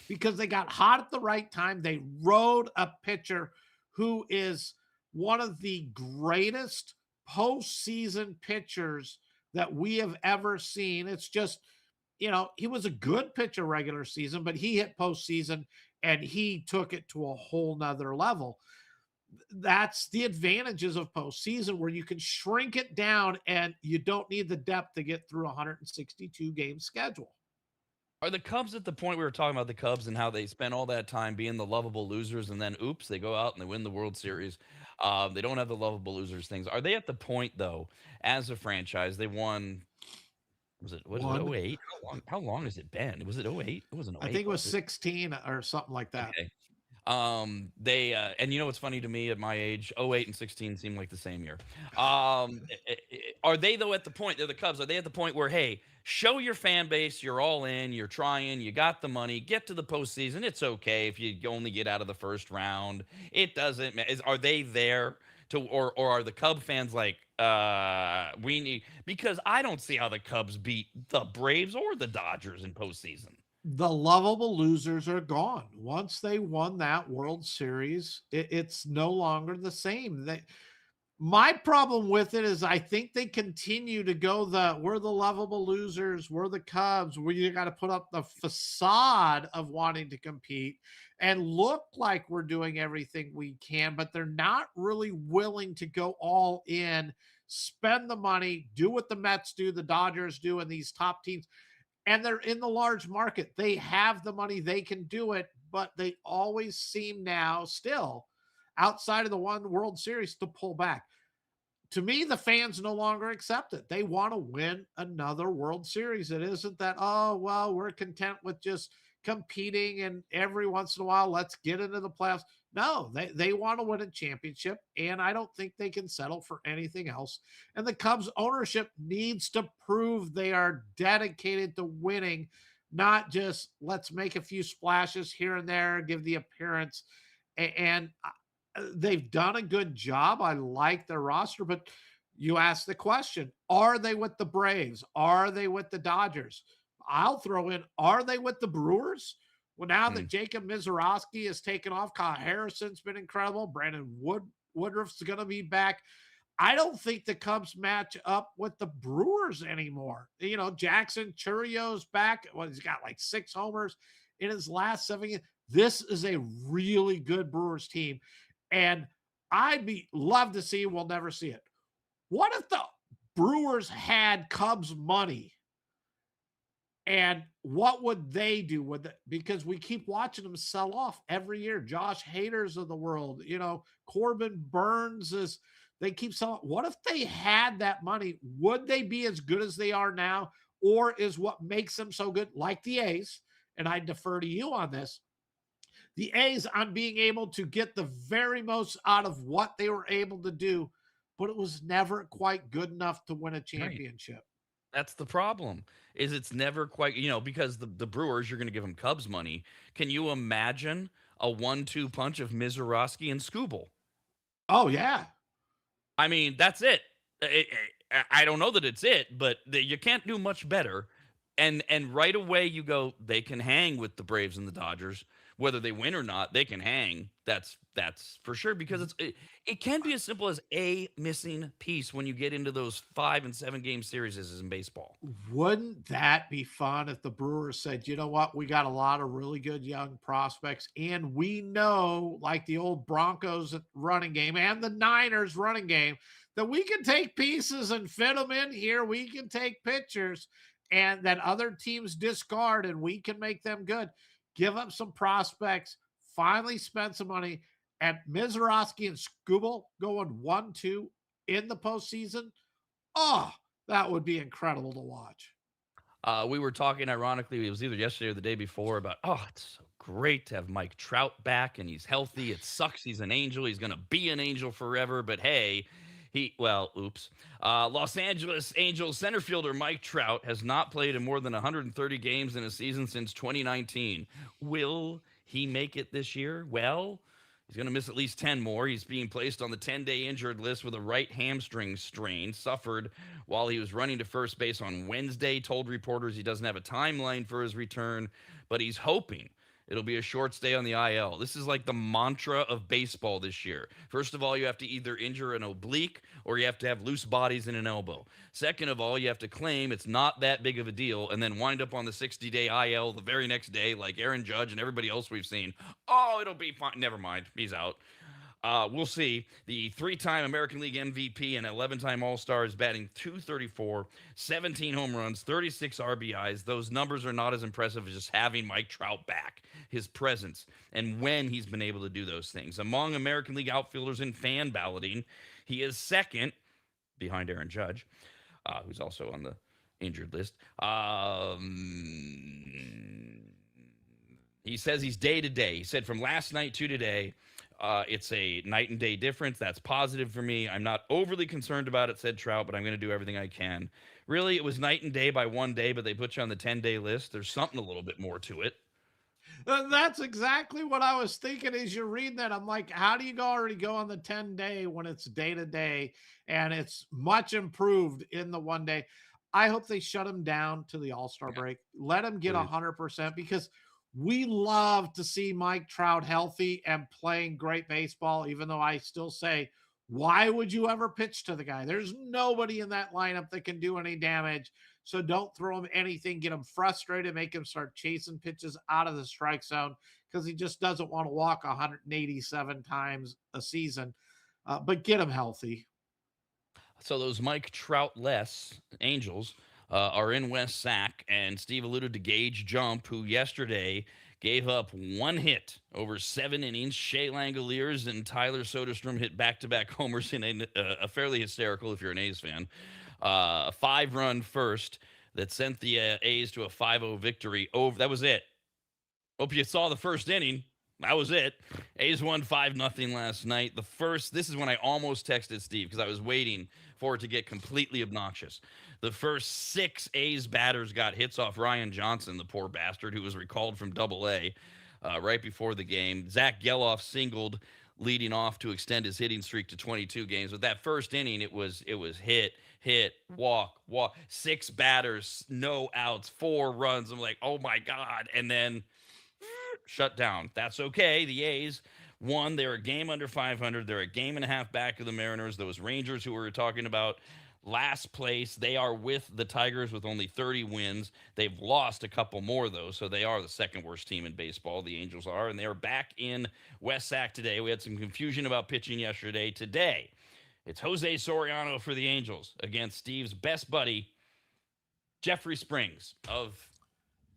because they got hot at the right time. They rode a pitcher who is one of the greatest postseason pitchers that we have ever seen. It's just, he was a good pitcher regular season, but he hit postseason and he took it to a whole nother level. That's the advantages of postseason, where you can shrink it down and you don't need the depth to get through a 162 game schedule. Are the Cubs at the point we were talking about the Cubs and how they spent all that time being the lovable losers, and then oops, they go out and they win the World Series? They don't have the lovable losers things. Are they at the point though, as a franchise, they won? Was it 08? How long has it been? Was it 08? It wasn't 08. I think it was 16 or something like that. Okay. They and what's funny to me at my age, 08 and 16 seem like the same year. Are they though at the point, they're the Cubs, are they at the point where, hey, show your fan base you're all in, you're trying, you got the money, get to the postseason, it's okay if you only get out of the first round, it doesn't matter? Are they there to, or are the Cub fans like, we need, because I don't see how the Cubs beat the Braves or the Dodgers in postseason. The lovable losers are gone. Once they won that World Series, it's no longer the same. My problem with it is I think they continue to go we're the lovable losers, we're the Cubs, where you got to put up the facade of wanting to compete and look like we're doing everything we can, but they're not really willing to go all in, spend the money, do what the Mets do, the Dodgers do, and these top teams. And they're in the large market. They have the money. They can do it, but they always seem now still outside of the one World Series to pull back. To me, the fans no longer accept it. They want to win another World Series. It isn't that, oh, well, we're content with just competing and every once in a while, let's get into the playoffs. No, they want to win a championship, and I don't think they can settle for anything else. And the Cubs ownership needs to prove they are dedicated to winning, not just let's make a few splashes here and there, give the appearance. And they've done a good job. I like their roster, but you ask the question, are they with the Braves? Are they with the Dodgers? I'll throw in, are they with the Brewers? Well, now that Mm. Jacob Mizorowski has taken off, Kyle Harrison's been incredible. Brandon Woodruff's going to be back. I don't think the Cubs match up with the Brewers anymore. You know, Jackson Churrio's back. Well, he's got like 6 homers in his last 7 years. This is a really good Brewers team. And I'd be love to see, we'll never see it. What if the Brewers had Cubs money? And what would they do with it? Because we keep watching them sell off every year. Josh Haders of the world, you know, Corbin Burns is, they keep selling. What if they had that money? Would they be as good as they are now? Or is what makes them so good, like the A's, and I defer to you on this, the A's on being able to get the very most out of what they were able to do, but it was never quite good enough to win a Right. championship. That's the problem. Is it's never quite, because the Brewers, you're going to give them Cubs money. Can you imagine a 1-2 punch of Mizorowski and Scooble? Oh, yeah. I mean, that's it. I don't know that it's it, but you can't do much better. And right away you go, they can hang with the Braves and the Dodgers, whether they win or not. They can hang. That's for sure, because it can be as simple as a missing piece when you get into those 5 and 7 game series as in baseball. Wouldn't that be fun if the Brewers said, you know what, we got a lot of really good young prospects, and we know, like the old Broncos running game and the Niners running game, that we can take pieces and fit them in here. We can take pitchers and that other teams discard, and we can make them good. Give up some prospects, finally spend some money, and Mizorowski and Scooble going 1-2 in the postseason. Oh, that would be incredible to watch. We were talking, ironically, it was either yesterday or the day before, about, it's so great to have Mike Trout back and he's healthy. It sucks. He's an angel. He's going to be an angel forever. But hey, oops. Los Angeles Angels center fielder Mike Trout has not played in more than 130 games in a season since 2019. Will he make it this year? Well, he's going to miss at least 10 more. He's being placed on the 10-day injured list with a right hamstring strain suffered while he was running to first base on Wednesday. Told reporters he doesn't have a timeline for his return, but he's hoping it'll be a short stay on the IL. This is like the mantra of baseball this year. First of all, you have to either injure an oblique or you have to have loose bodies in an elbow. Second of all, you have to claim it's not that big of a deal and then wind up on the 60-day IL the very next day, like Aaron Judge and everybody else we've seen. Oh, it'll be fine. Never mind. He's out. We'll see. The 3-time American League MVP and 11-time All-Star is batting .234, 17 home runs, 36 RBIs. Those numbers are not as impressive as just having Mike Trout back, his presence, and when he's been able to do those things. Among American League outfielders in fan balloting, he is second behind Aaron Judge, who's also on the injured list. He says he's day to day. He said from last night to today, it's a night and day difference. That's positive for me. I'm not overly concerned about it, said Trout, but I'm going to do everything I can. Really, it was night and day by one day, but they put you on the 10-day list. There's something a little bit more to it. That's exactly what I was thinking as you read that. I'm like, how do you already go on the 10-day when it's day to day and it's much improved in the 1 day? I hope they shut him down to the All-Star break. Let him get 100%, because we love to see Mike Trout healthy and playing great baseball, even though I still say, why would you ever pitch to the guy? There's nobody in that lineup that can do any damage. So don't throw him anything, get him frustrated, make him start chasing pitches out of the strike zone, because he just doesn't want to walk 187 times a season. But get him healthy. So those Mike Trout-less Angels are in West Sac, and Steve alluded to Gage Jump, who yesterday gave up one hit over 7 innings. Shea Langoliers and Tyler Soderstrom hit back-to-back homers in a fairly hysterical, if you're an A's fan, 5-run first that sent the A's to a 5-0 victory. That was it. Hope you saw the first inning. That was it. A's won 5-0 last night. This is when I almost texted Steve because I was waiting for it to get completely obnoxious. The first 6 A's batters got hits off Ryan Johnson, the poor bastard who was recalled from Double A right before the game. Zach Geloff singled, leading off to extend his hitting streak to 22 games. But that first inning, it was hit, walk. 6 batters, no outs, 4 runs. I'm like, oh my God. And then shut down. That's okay. The A's won. They're a game under 500. They're a game and a half back of the Mariners. Those Rangers who we were talking about last place, they are with the Tigers with only 30 wins. They've lost a couple more, though, so they are the second worst team in baseball. The Angels are, and they are back in West Sac today. We had some confusion about pitching yesterday. Today, it's Jose Soriano for the Angels against Steve's best buddy, Jeffrey Springs of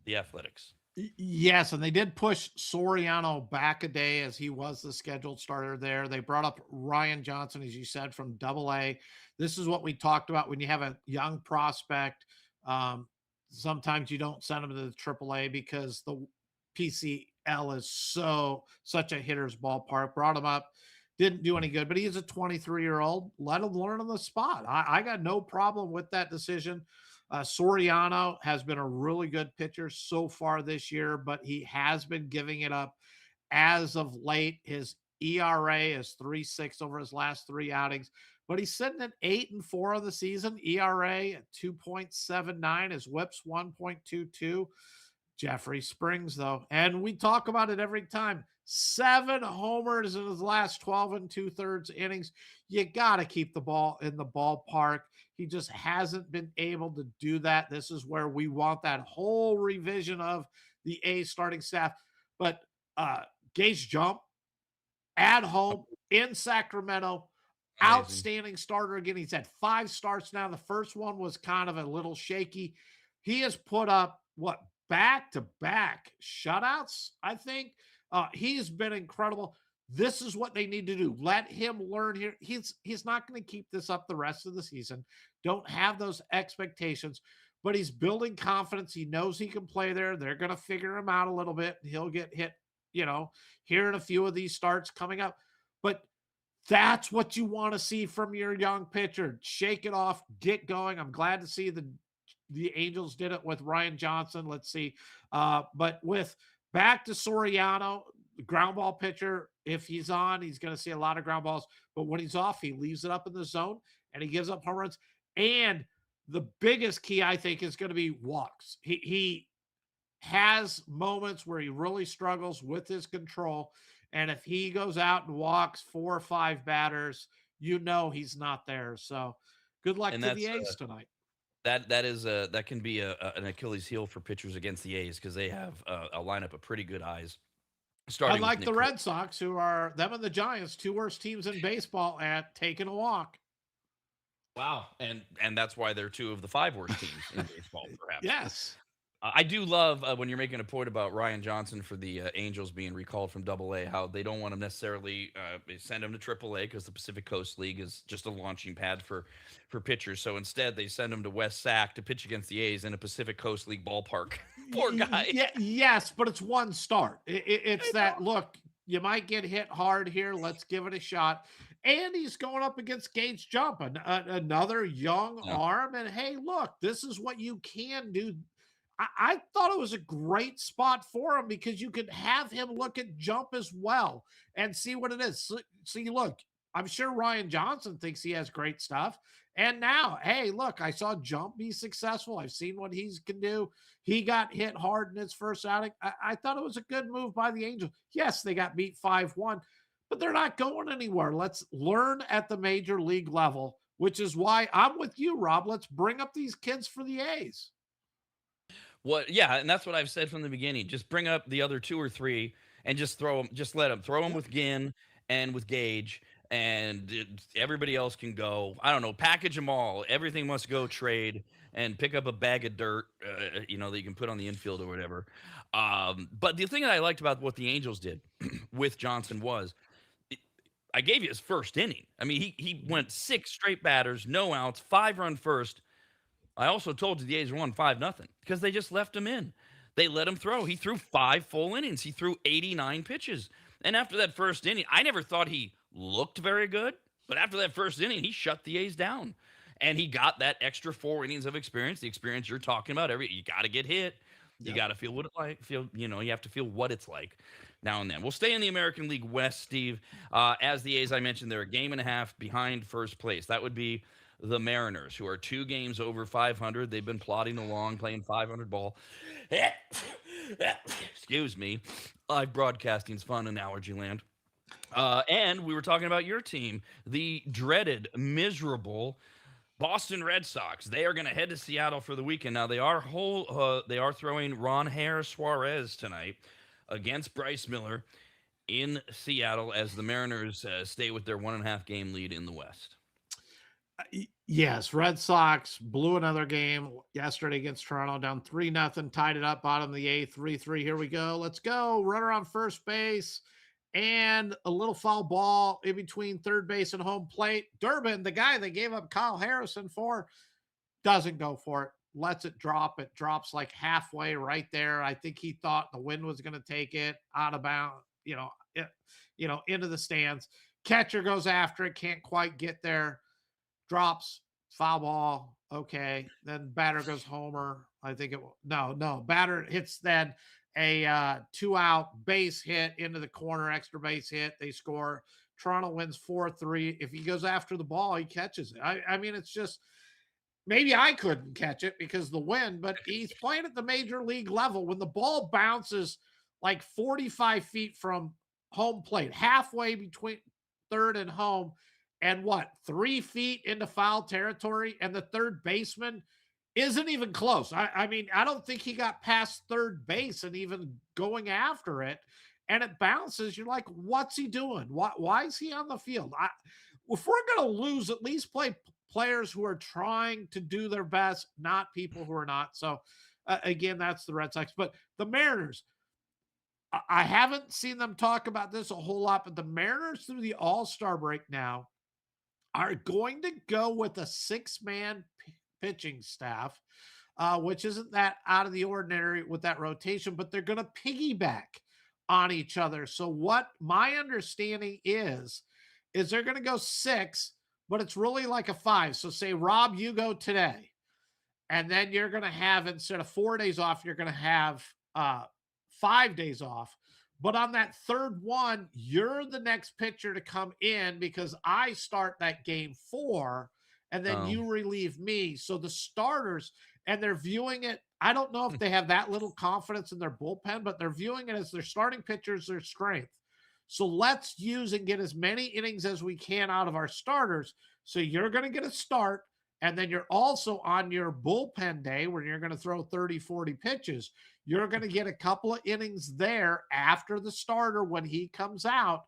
the Athletics. Yes, and they did push Soriano back a day as he was the scheduled starter there. They brought up Ryan Johnson, as you said, from Double A. This is what we talked about when you have a young prospect. Sometimes you don't send him to the Triple A because the PCL is such a hitter's ballpark. Brought him up, didn't do any good, but he's a 23-year-old. Let him learn on the spot. I got no problem with that decision. Soriano has been a really good pitcher so far this year, but he has been giving it up as of late. His ERA is 3.6 over his last 3 outings, but he's sitting at 8-4 of the season. ERA at 2.79. His WHIP's 1.22. Jeffrey Springs, though, and we talk about it every time. 7 homers in his last 12 and 2/3 innings. You got to keep the ball in the ballpark. He just hasn't been able to do that. This is where we want that whole revision of the A starting staff. But Gage Jump at home in Sacramento, Amazing. outstanding starter again. He's had 5 starts now. The first one was kind of a little shaky. He has put up back-to-back shutouts, I think. He's been incredible. This is what they need to do. Let him learn here. He's not going to keep this up the rest of the season. Don't have those expectations, but he's building confidence. He knows he can play there. They're going to figure him out a little bit. He'll get hit, here in a few of these starts coming up. But that's what you want to see from your young pitcher. Shake it off, get going. I'm glad to see the Angels did it with Ryan Johnson. Let's see. But with back to Soriano, ground ball pitcher, if he's on, he's going to see a lot of ground balls. But when he's off, he leaves it up in the zone and he gives up home runs. And the biggest key, I think, is going to be walks. He has moments where he really struggles with his control. And if he goes out and walks 4 or 5 batters, he's not there. So good luck to the A's tonight. That can be an Achilles heel for pitchers against the A's because they have a lineup of pretty good eyes. Unlike the Red Sox, who are them and the Giants, 2 worst teams in baseball at taking a walk. Wow, and that's why they're 2 of the 5 worst teams in baseball, perhaps. Yes. I do love when you're making a point about Ryan Johnson for the Angels being recalled from Double A, how they don't want to necessarily send him to Triple A because the Pacific Coast League is just a launching pad for pitchers. So instead, they send him to West Sac to pitch against the A's in a Pacific Coast League ballpark. Poor guy. Yeah, yes, but it's one start. It's that, look, you might get hit hard here. Let's give it a shot. And he's going up against Gage Jump, another young arm. And hey, look, this is what you can do. I thought it was a great spot for him because you could have him look at Jump as well and see what it is. See, look, I'm sure Ryan Johnson thinks he has great stuff. And now, hey, look, I saw Jump be successful. I've seen what he can do. He got hit hard in his first outing. I thought it was a good move by the Angels. Yes, they got beat 5-1, but they're not going anywhere. Let's learn at the major league level, which is why I'm with you, Rob. Let's bring up these kids for the A's. Yeah, and that's what I've said from the beginning. Just bring up the other 2 or 3 and just throw them. Just let them throw them with Ginn and with Gage, and everybody else can go. I don't know. Package them all. Everything must go trade and pick up a bag of dirt, that you can put on the infield or whatever. But the thing that I liked about what the Angels did with Johnson was, I gave you his first inning. I mean, he went 6 straight batters, no outs, 5-run first. I also told you the A's won 5-0 because they just left him in. They let him throw. He threw 5 full innings. He threw 89 pitches. And after that first inning, I never thought he looked very good, but after that first inning, he shut the A's down. And he got that extra 4 innings of experience, the experience you're talking about. You got to get hit. You got to feel what it like. You have to feel what it's like now and then. We'll stay in the American League West, Steve. As the A's, I mentioned, they're a game and a half behind first place. That would be the Mariners, who are 2 games over 500. They've been plodding along, playing 500 ball. Excuse me. Live broadcasting's fun in allergy land. And we were talking about your team, the dreaded, miserable Boston Red Sox. They are going to head to Seattle for the weekend. Now they are throwing Ron Hair Suarez tonight against Bryce Miller in Seattle as the Mariners stay with their 1.5 game lead in the West. Yes, Red Sox blew another game yesterday against Toronto, down 3-0, tied it up, bottom of the 8th, 3-3. Here we go. Let's go. Runner on first base and a little foul ball in between third base and home plate. Durbin, the guy they gave up Kyle Harrison for, doesn't go for it. Lets it drop. It drops like halfway right there. I think he thought the wind was going to take it out of bounds, into the stands. Catcher goes after it, can't quite get there. Drops, foul ball. Okay. Then batter goes homer. I think batter hits then a 2-out base hit into the corner, extra base hit. They score. Toronto wins 4-3. If he goes after the ball, he catches it. I mean, it's just, maybe I couldn't catch it because the wind, but he's playing at the major league level. When the ball bounces like 45 feet from home plate, halfway between third and home, and 3 feet into foul territory, and the third baseman isn't even close. I mean, I don't think he got past third base and even going after it, and it bounces. You're like, what's he doing? Why is he on the field? If we're going to lose, at least play players who are trying to do their best, not people who are not. So, again, that's the Red Sox. But the Mariners, I haven't seen them talk about this a whole lot, but the Mariners through the All-Star break now are going to go with a 6-man pitching staff, which isn't that out of the ordinary with that rotation, but they're going to piggyback on each other. So what my understanding is they're going to go 6, but it's really like a 5. So say, Rob, you go today, and then you're going to have, instead of 4 days off, you're going to have 5 days off. But on that third one, you're the next pitcher to come in because I start that game 4, and then you relieve me. So the starters, and they're viewing it, I don't know if they have that little confidence in their bullpen, but they're viewing it as their starting pitchers, their strength. So let's use and get as many innings as we can out of our starters. So you're going to get a start, and then you're also on your bullpen day where you're going to throw 30, 40 pitches. You're going to get a couple of innings there after the starter when he comes out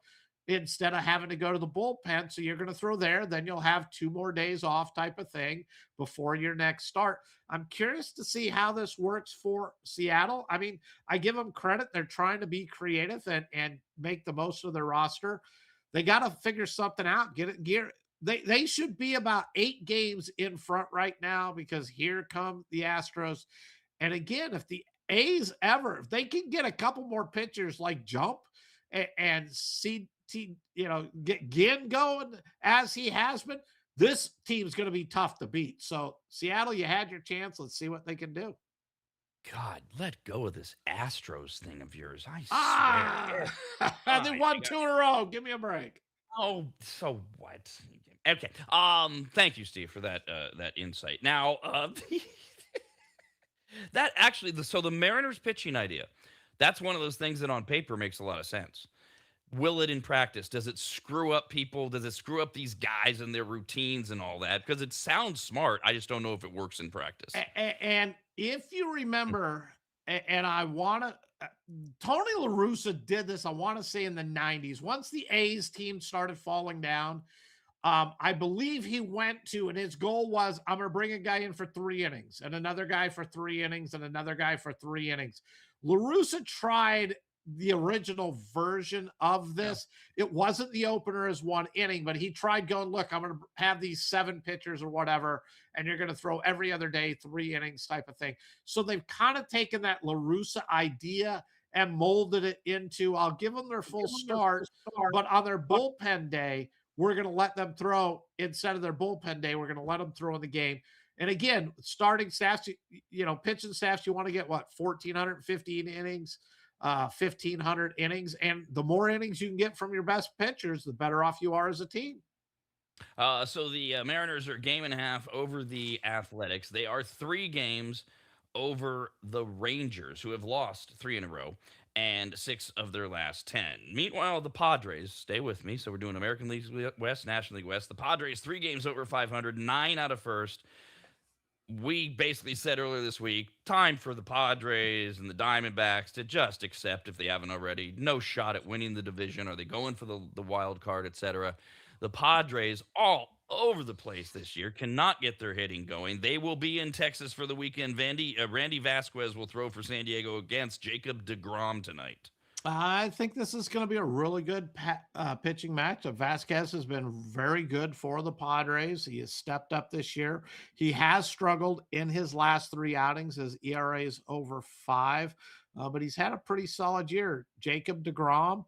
instead of having to go to the bullpen. So you're going to throw there. Then you'll have 2 more days off type of thing before your next start. I'm curious to see how this works for Seattle. I mean, I give them credit. They're trying to be creative and make the most of their roster. They got to figure something out, get it gear. They should be about 8 games in front right now because here come the Astros. And again, if the A's if they can get a couple more pitchers like Jump and get Ginn going as he has been, this team's going to be tough to beat. So Seattle, you had your chance. Let's see what they can do. God, let go of this Astros thing of yours. I swear. They won 2 in a row. Give me a break. Oh, so what? Okay. Thank you, Steve, for that insight. Now, that actually, the Mariners pitching idea, that's one of those things that on paper makes a lot of sense. Will it in practice? Does it screw up people? Does it screw up these guys and their routines and all that? Because it sounds smart. I just don't know if it works in practice. And if you remember, and I want to, Tony La Russa did this, I want to say in the 90s. Once the A's team started falling down, I believe he went to, and his goal was, I'm going to bring a guy in for 3 innings and another guy for 3 innings and another guy for 3 innings. La Russa tried the original version of Yeah. this. It wasn't the opener as 1 inning, but he tried going, look, I'm going to have these 7 pitchers or whatever, and you're going to throw every other day 3 innings type of thing. So they've kind of taken that LaRussa idea and molded it into, I'll give them their full start, but on their bullpen day, we're going to let them throw instead of their bullpen day. We're going to let them throw in the game. And again, starting staffs, pitching staffs, you want to get what, 1,415 innings, 1,500 innings. And the more innings you can get from your best pitchers, the better off you are as a team. So the Mariners are game and a half over the Athletics. They are 3 games over the Rangers, who have lost 3 in a row and 6 of their last 10. Meanwhile, the Padres, stay with me. So we're doing American League West, National League West. The Padres, 3 games over 500, 9 out of first. We basically said earlier this week, time for the Padres and the Diamondbacks to just accept, if they haven't already, no shot at winning the division. Are they going for the wild card, etc.? The Padres, all over the place this year, cannot get their hitting going. They will be in Texas for the weekend. Randy Vasquez will throw for San Diego against Jacob deGrom tonight. I think this is going to be a really good pitching matchup. Vasquez has been very good for the Padres. He has stepped up this year. He has struggled in his last 3 outings. His ERA is over 5, but he's had a pretty solid year. Jacob deGrom,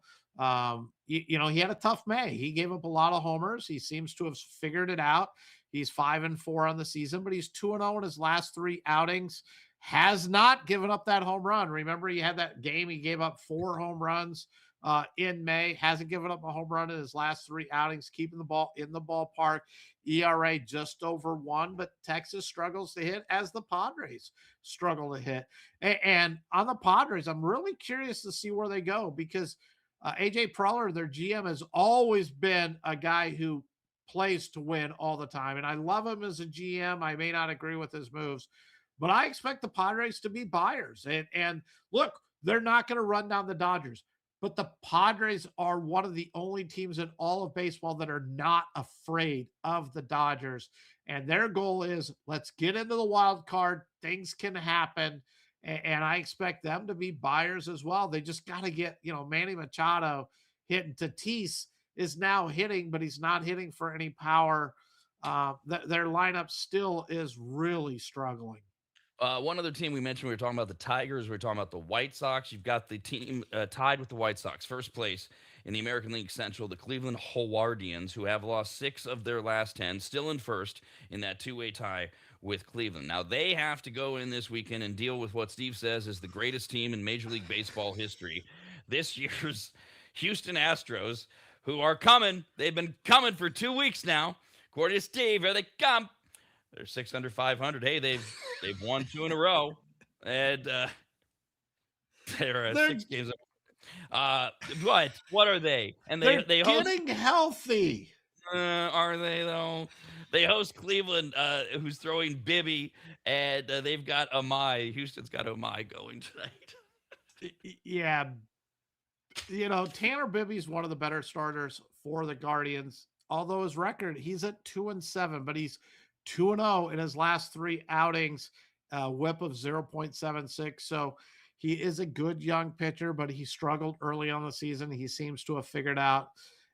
he had a tough May. He gave up a lot of homers. He seems to have figured it out. He's 5-4 on the season, but he's 2-0 in his last 3 outings. Has not given up that home run. Remember, he had that game. He gave up 4 home runs in May. Hasn't given up a home run in his last 3 outings, keeping the ball in the ballpark. ERA just over 1, but Texas struggles to hit as the Padres struggle to hit. And on the Padres, I'm really curious to see where they go because AJ Preller, their GM, has always been a guy who plays to win all the time. And I love him as a GM. I may not agree with his moves, but I expect the Padres to be buyers. And look, they're not going to run down the Dodgers, but the Padres are one of the only teams in all of baseball that are not afraid of the Dodgers. And their goal is let's get into the wild card. Things can happen. And I expect them to be buyers as well. They just got to get, Manny Machado hitting. Tatis is now hitting, but he's not hitting for any power. Their lineup still is really struggling. One other team we mentioned, we were talking about the Tigers, we were talking about the White Sox. You've got the team tied with the White Sox, first place in the American League Central, the Cleveland Howardians, who have lost 6 of their last 10, still in first in that 2-way tie with Cleveland. Now, they have to go in this weekend and deal with what Steve says is the greatest team in Major League Baseball history. This year's Houston Astros, who are coming. They've been coming for 2 weeks now. According to Steve, here they come. They're 6 under 500. Hey, they've won 2 in a row, and they're 6 games. But what are they? And they're they host, getting healthy. are they though? They host Cleveland, who's throwing Bibby, and they've got Amai. Houston's got Amai going tonight. Yeah, Tanner Bibby's one of the better starters for the Guardians. Although his record, he's at 2-7, but he's 2-0 in his last 3 outings, whip of 0.76. So he is a good young pitcher, but he struggled early on the season. He seems to have figured out,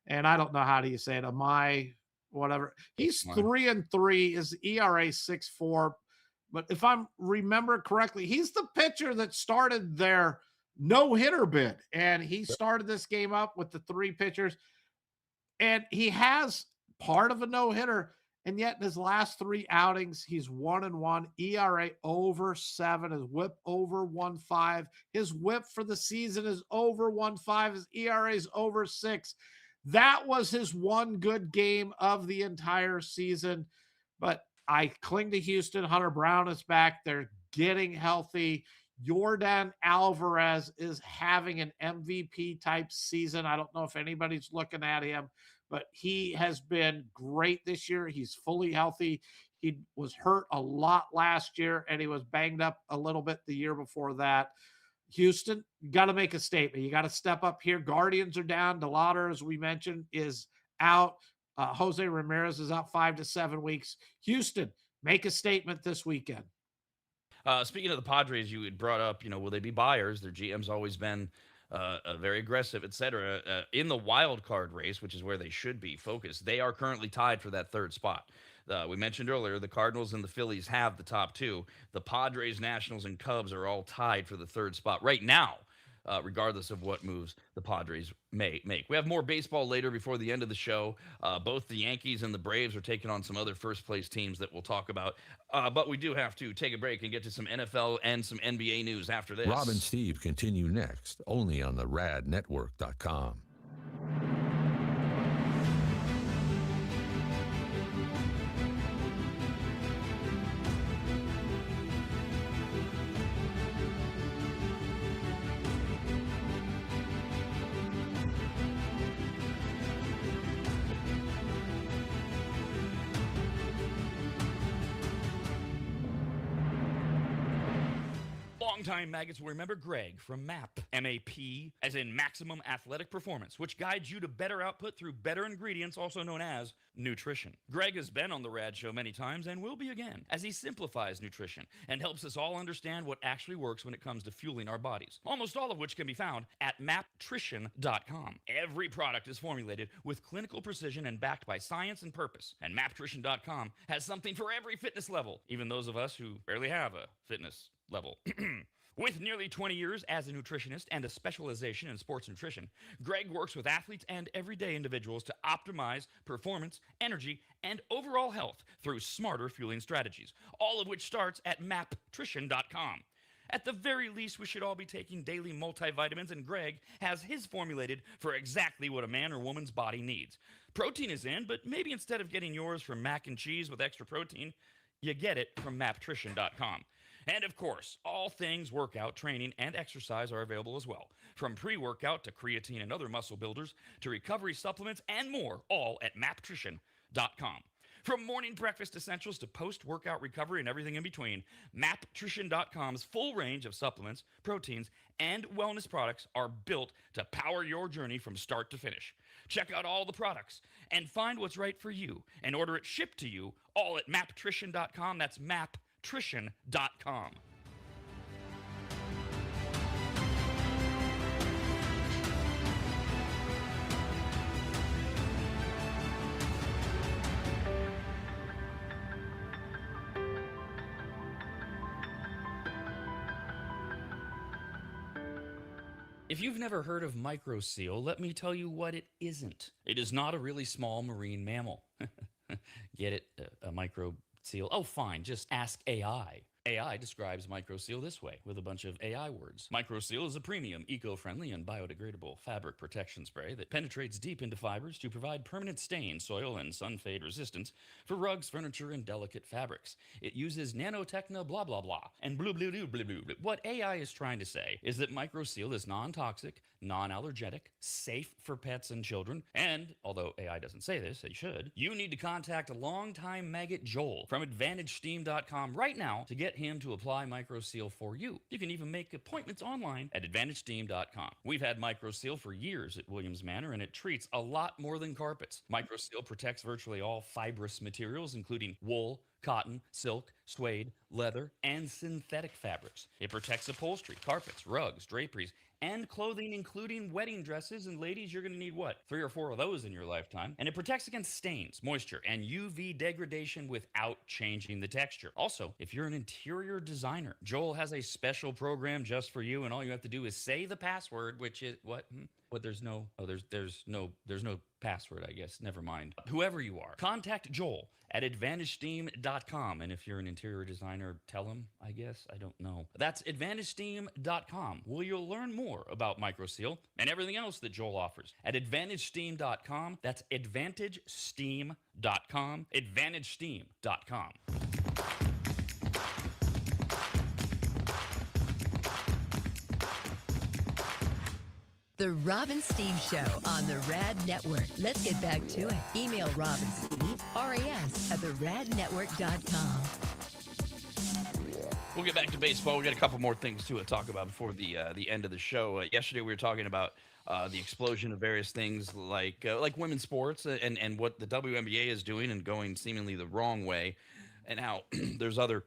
and I don't know how do you say it, Amai, whatever. He's 3-3. His ERA 6.4. But if I remember correctly, he's the pitcher that started their no-hitter bid, and he started this game up with the 3 pitchers, and he has part of a no-hitter. And yet in his last 3 outings, he's 1-1, ERA over 7, his whip over 1.5. His whip for the season is over 1.5. His ERA is over 6. That was his one good game of the entire season. But I cling to Houston. Hunter Brown is back. They're getting healthy. Yordan Alvarez is having an MVP type season. I don't know if anybody's looking at him, but he has been great this year. He's fully healthy. He was hurt a lot last year, and he was banged up a little bit the year before that. Houston, you got to make a statement. You got to step up here. Guardians are down. DeLauder, as we mentioned, is out. Jose Ramirez is out 5 to 7 weeks. Houston, make a statement this weekend. Speaking of the Padres, you had brought up, will they be buyers? Their GM's always been very aggressive, etc. In the wild card race, which is where they should be focused, they are currently tied for that third spot. We mentioned earlier the Cardinals and the Phillies have the top two. The Padres, Nationals, and Cubs are all tied for the third spot right now, regardless of what moves the Padres may make. We have more baseball later before the end of the show. Both the Yankees and the Braves are taking on some other first place teams that we'll talk about. But we do have to take a break and get to some NFL and some NBA news after this. Rob and Steve continue next, only on the radnetwork.com. Longtime maggots will remember Greg from MAP, M-A-P, as in Maximum Athletic Performance, which guides you to better output through better ingredients, also known as nutrition. Greg has been on the Rad Show many times and will be again, as he simplifies nutrition and helps us all understand what actually works when it comes to fueling our bodies, almost all of which can be found at maptrition.com. Every product is formulated with clinical precision and backed by science and purpose, and maptrition.com has something for every fitness level, even those of us who barely have a fitness level. With nearly 20 years as a nutritionist and a specialization in sports nutrition, Greg works with athletes and everyday individuals to optimize performance, energy, and overall health through smarter fueling strategies, all of which starts at maptrition.com. At the very least, we should all be taking daily multivitamins, and Greg has his formulated for exactly what a man or woman's body needs. Protein is in, but maybe instead of getting yours from mac and cheese with extra protein, you get it from maptrition.com. And of course, all things workout, training, and exercise are available as well. From pre-workout to creatine and other muscle builders to recovery supplements and more, all at maptrition.com. From morning breakfast essentials to post-workout recovery and everything in between, maptrition.com's full range of supplements, proteins, and wellness products are built to power your journey from start to finish. Check out all the products and find what's right for you and order it shipped to you all at maptrition.com. That's maptrition.com. If you've never heard of microseal, let me tell you what it isn't. It is not a really small marine mammal. Get it? A micro seal? Oh, fine. Just ask AI. AI describes microseal this way with a bunch of AI words. Microseal is a premium, eco-friendly, and biodegradable fabric protection spray that penetrates deep into fibers to provide permanent stain, soil, and sun fade resistance for rugs, furniture, and delicate fabrics. It uses nanotechno blah blah blah and blue blue blue blue blue. What AI is trying to say is that microseal is non-toxic, non-allergenic, safe for pets and children, and although AI doesn't say this, it should, you need to contact a longtime maggot Joel from AdvantageSteam.com right now to get him to apply microseal for you. You can even make appointments online at AdvantageSteam.com. We've had microseal for years at Williams Manor, and it treats a lot more than carpets. Microseal protects virtually all fibrous materials, including wool, cotton, silk, suede, leather, and synthetic fabrics. It protects upholstery, carpets, rugs, draperies, and clothing, including wedding dresses. And ladies, you're going to need what? 3 or 4 of those in your lifetime. And it protects against stains, moisture, and UV degradation without changing the texture. Also, if you're an interior designer, Joel has a special program just for you, and all you have to do is say the password, which is what? But there's no password, I guess. Never mind. Whoever you are, contact Joel at AdvantageSteam.com. And if you're an interior designer, tell him, I guess. I don't know. That's AdvantageSteam.com, where you'll learn more about microseal and everything else that Joel offers. At AdvantageSteam.com, that's AdvantageSteam.com, AdvantageSteam.com. The Rob and Steve Show on the Rad Network. Let's get back to it. Email Rob and Steve, RAS, at theradnetwork.com. We'll get back to baseball. We got a couple more things to talk about before the end of the show. Yesterday we were talking about the explosion of various things like women's sports and what the WNBA is doing and going seemingly the wrong way, and how there's other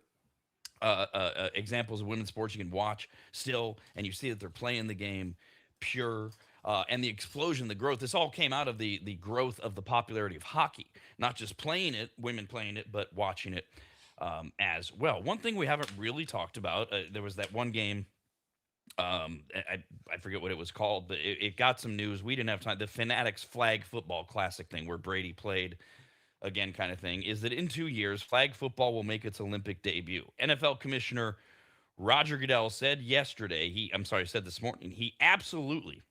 examples of women's sports you can watch still, and you see that they're playing the game pure, and the explosion, the growth. This all came out of the growth of the popularity of hockey, not just playing it, women playing it, but watching it as well. One thing we haven't really talked about, there was that one game. I forget what it was called, but it got some news. We didn't have time. The Fanatics Flag Football Classic thing, where Brady played again, kind of thing, is that in 2 years, flag football will make its Olympic debut. NFL Commissioner Roger Goodell said said this morning, he absolutely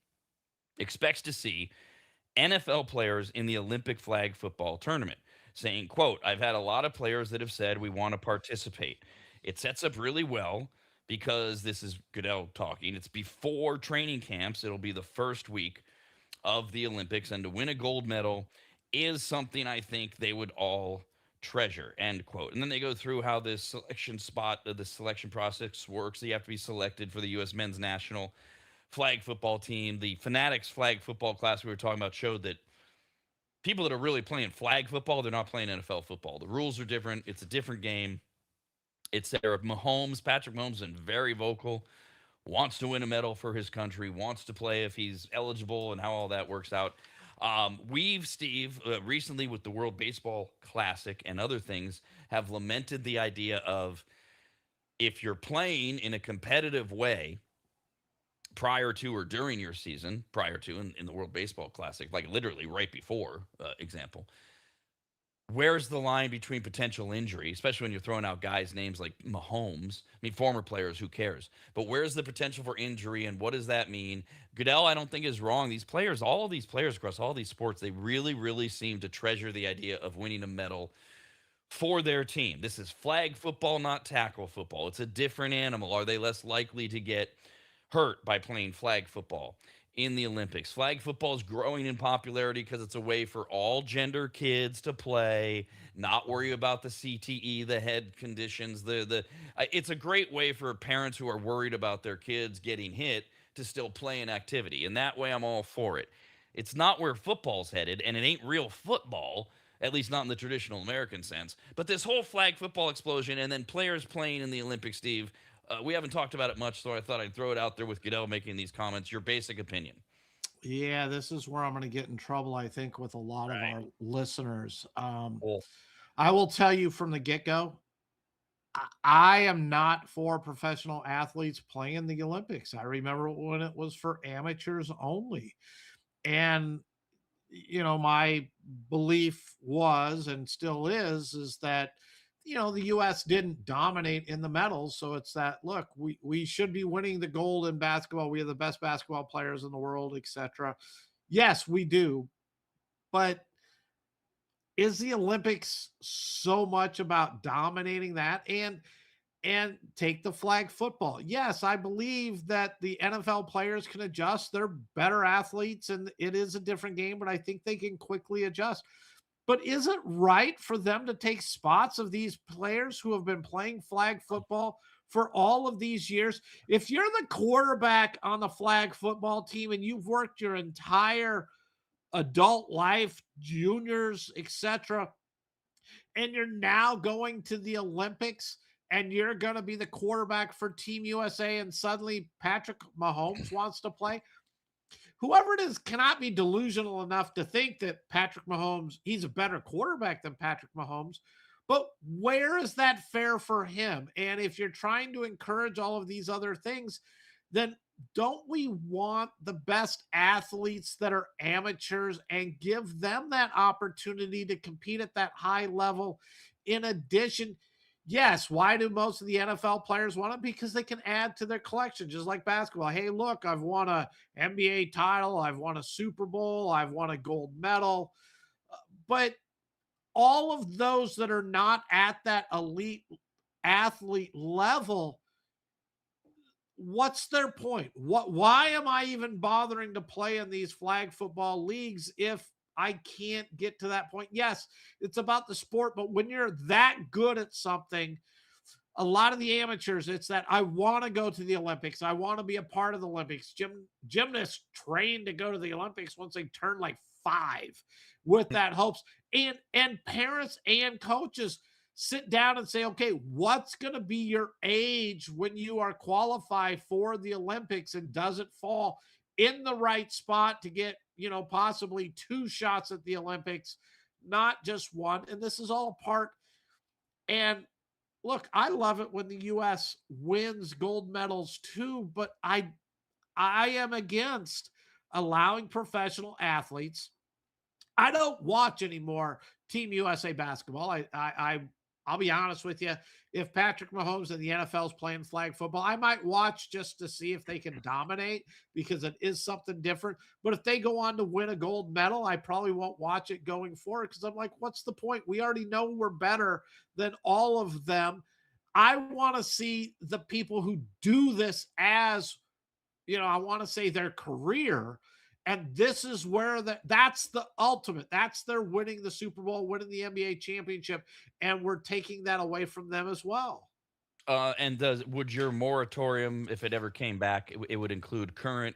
expects to see NFL players in the Olympic flag football tournament, saying, quote, I've had a lot of players that have said we want to participate. It sets up really well because this is Goodell talking. It's before training camps. It'll be the first week of the Olympics, and to win a gold medal is something I think they would all treasure, end quote. And then they go through how this the selection process works. So you have to be selected for the U.S. men's national flag football team. The Fanatics flag football class we were talking about showed that people that are really playing flag football, they're not playing NFL football. The rules are different. It's a different game. It's there. Patrick Mahomes, been very vocal, wants to win a medal for his country, wants to play if he's eligible, and how all that works out. Steve, recently with the World Baseball Classic and other things, have lamented the idea of, if you're playing in a competitive way prior to or during your season, in the World Baseball Classic, like literally right before, example, where's the line between potential injury, especially when you're throwing out guys' names like Mahomes? I mean, former players, who cares? But where's the potential for injury, and what does that mean? Goodell, I don't think, is wrong. These players, all of these players across all these sports, they really, really seem to treasure the idea of winning a medal for their team. This is flag football, not tackle football. It's a different animal. Are they less likely to get hurt by playing flag football in the Olympics? Flag football is growing in popularity because it's a way for all gender kids to play, not worry about the CTE, the head conditions. It's a great way for parents who are worried about their kids getting hit to still play an activity. And that way, I'm all for it. It's not where football's headed, and it ain't real football, at least not in the traditional American sense. But this whole flag football explosion, and then players playing in the Olympics, Steve, we haven't talked about it much, so I thought I'd throw it out there with Goodell making these comments. Your basic opinion. Yeah, this is where I'm going to get in trouble, I think, with a lot of our listeners. Cool. I will tell you from the get-go, I am not for professional athletes playing the Olympics. I remember when it was for amateurs only. And my belief was, and still is that the U.S. didn't dominate in the medals. So it's that, look, we should be winning the gold in basketball. We have the best basketball players in the world, etc. Yes, we do. But is the Olympics so much about dominating that? And take the flag football. Yes, I believe that the NFL players can adjust. They're better athletes, and it is a different game, but I think they can quickly adjust. But is it right for them to take spots of these players who have been playing flag football for all of these years? If you're the quarterback on the flag football team and you've worked your entire adult life, juniors, etc., and you're now going to the Olympics and you're going to be the quarterback for Team USA, and suddenly Patrick Mahomes wants to play, whoever it is cannot be delusional enough to think that Patrick Mahomes, he's a better quarterback than Patrick Mahomes. But where is that fair for him? And if you're trying to encourage all of these other things, then don't we want the best athletes that are amateurs and give them that opportunity to compete at that high level? In addition, yes, why do most of the NFL players want it? Because they can add to their collection, just like basketball. Hey, look, I've won a NBA title, I've won a Super Bowl, I've won a gold medal. But all of those that are not at that elite athlete level, what's their point? Why am I even bothering to play in these flag football leagues if I can't get to that point? Yes, it's about the sport, but when you're that good at something, a lot of the amateurs, it's that I want to go to the Olympics. I want to be a part of the Olympics. Gymnasts train to go to the Olympics once they turn like 5 with that hopes. And parents and coaches sit down and say, okay, what's going to be your age when you are qualified for the Olympics, and does it fall in the right spot to get, possibly 2 shots at the Olympics, not just one. And this is all part. And look, I love it when the US wins gold medals too, but I am against allowing professional athletes. I don't watch anymore Team USA basketball. I'll be honest with you. If Patrick Mahomes and the NFL is playing flag football, I might watch just to see if they can dominate because it is something different. But if they go on to win a gold medal, I probably won't watch it going forward because I'm like, what's the point? We already know we're better than all of them. I want to see the people who do this as, I want to say their career. And this is where that's the ultimate. That's their winning the Super Bowl, winning the NBA championship, and we're taking that away from them as well. And would your moratorium, if it ever came back, it would include current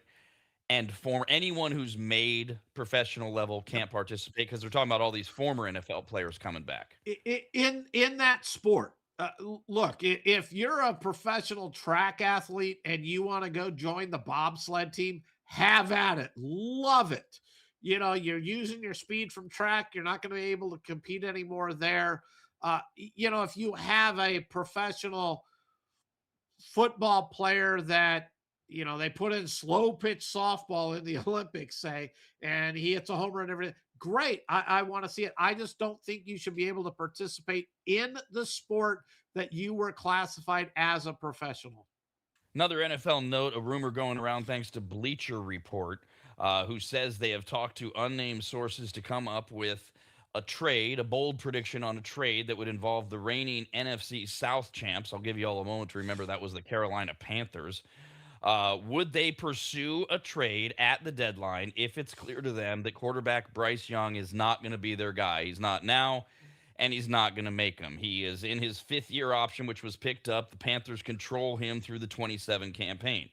and former anyone who's made professional level can't participate because we're talking about all these former NFL players coming back. In that sport, look, if you're a professional track athlete and you want to go join the bobsled team, have at it. Love it. You're using your speed from track. You're not going to be able to compete anymore there. If you have a professional football player that, they put in slow pitch softball in the Olympics, say, and he hits a home run and everything. Great. I want to see it. I just don't think you should be able to participate in the sport that you were classified as a professional. Another NFL note, a rumor going around thanks to Bleacher Report, who says they have talked to unnamed sources to come up with a trade, a bold prediction on a trade that would involve the reigning NFC South champs. I'll give you all a moment to remember that was the Carolina Panthers. Would they pursue a trade at the deadline if it's clear to them that quarterback Bryce Young is not going to be their guy? He's not now, and he's not going to make them. He is in his 5th-year option, which was picked up. The Panthers control him through the 27 campaign.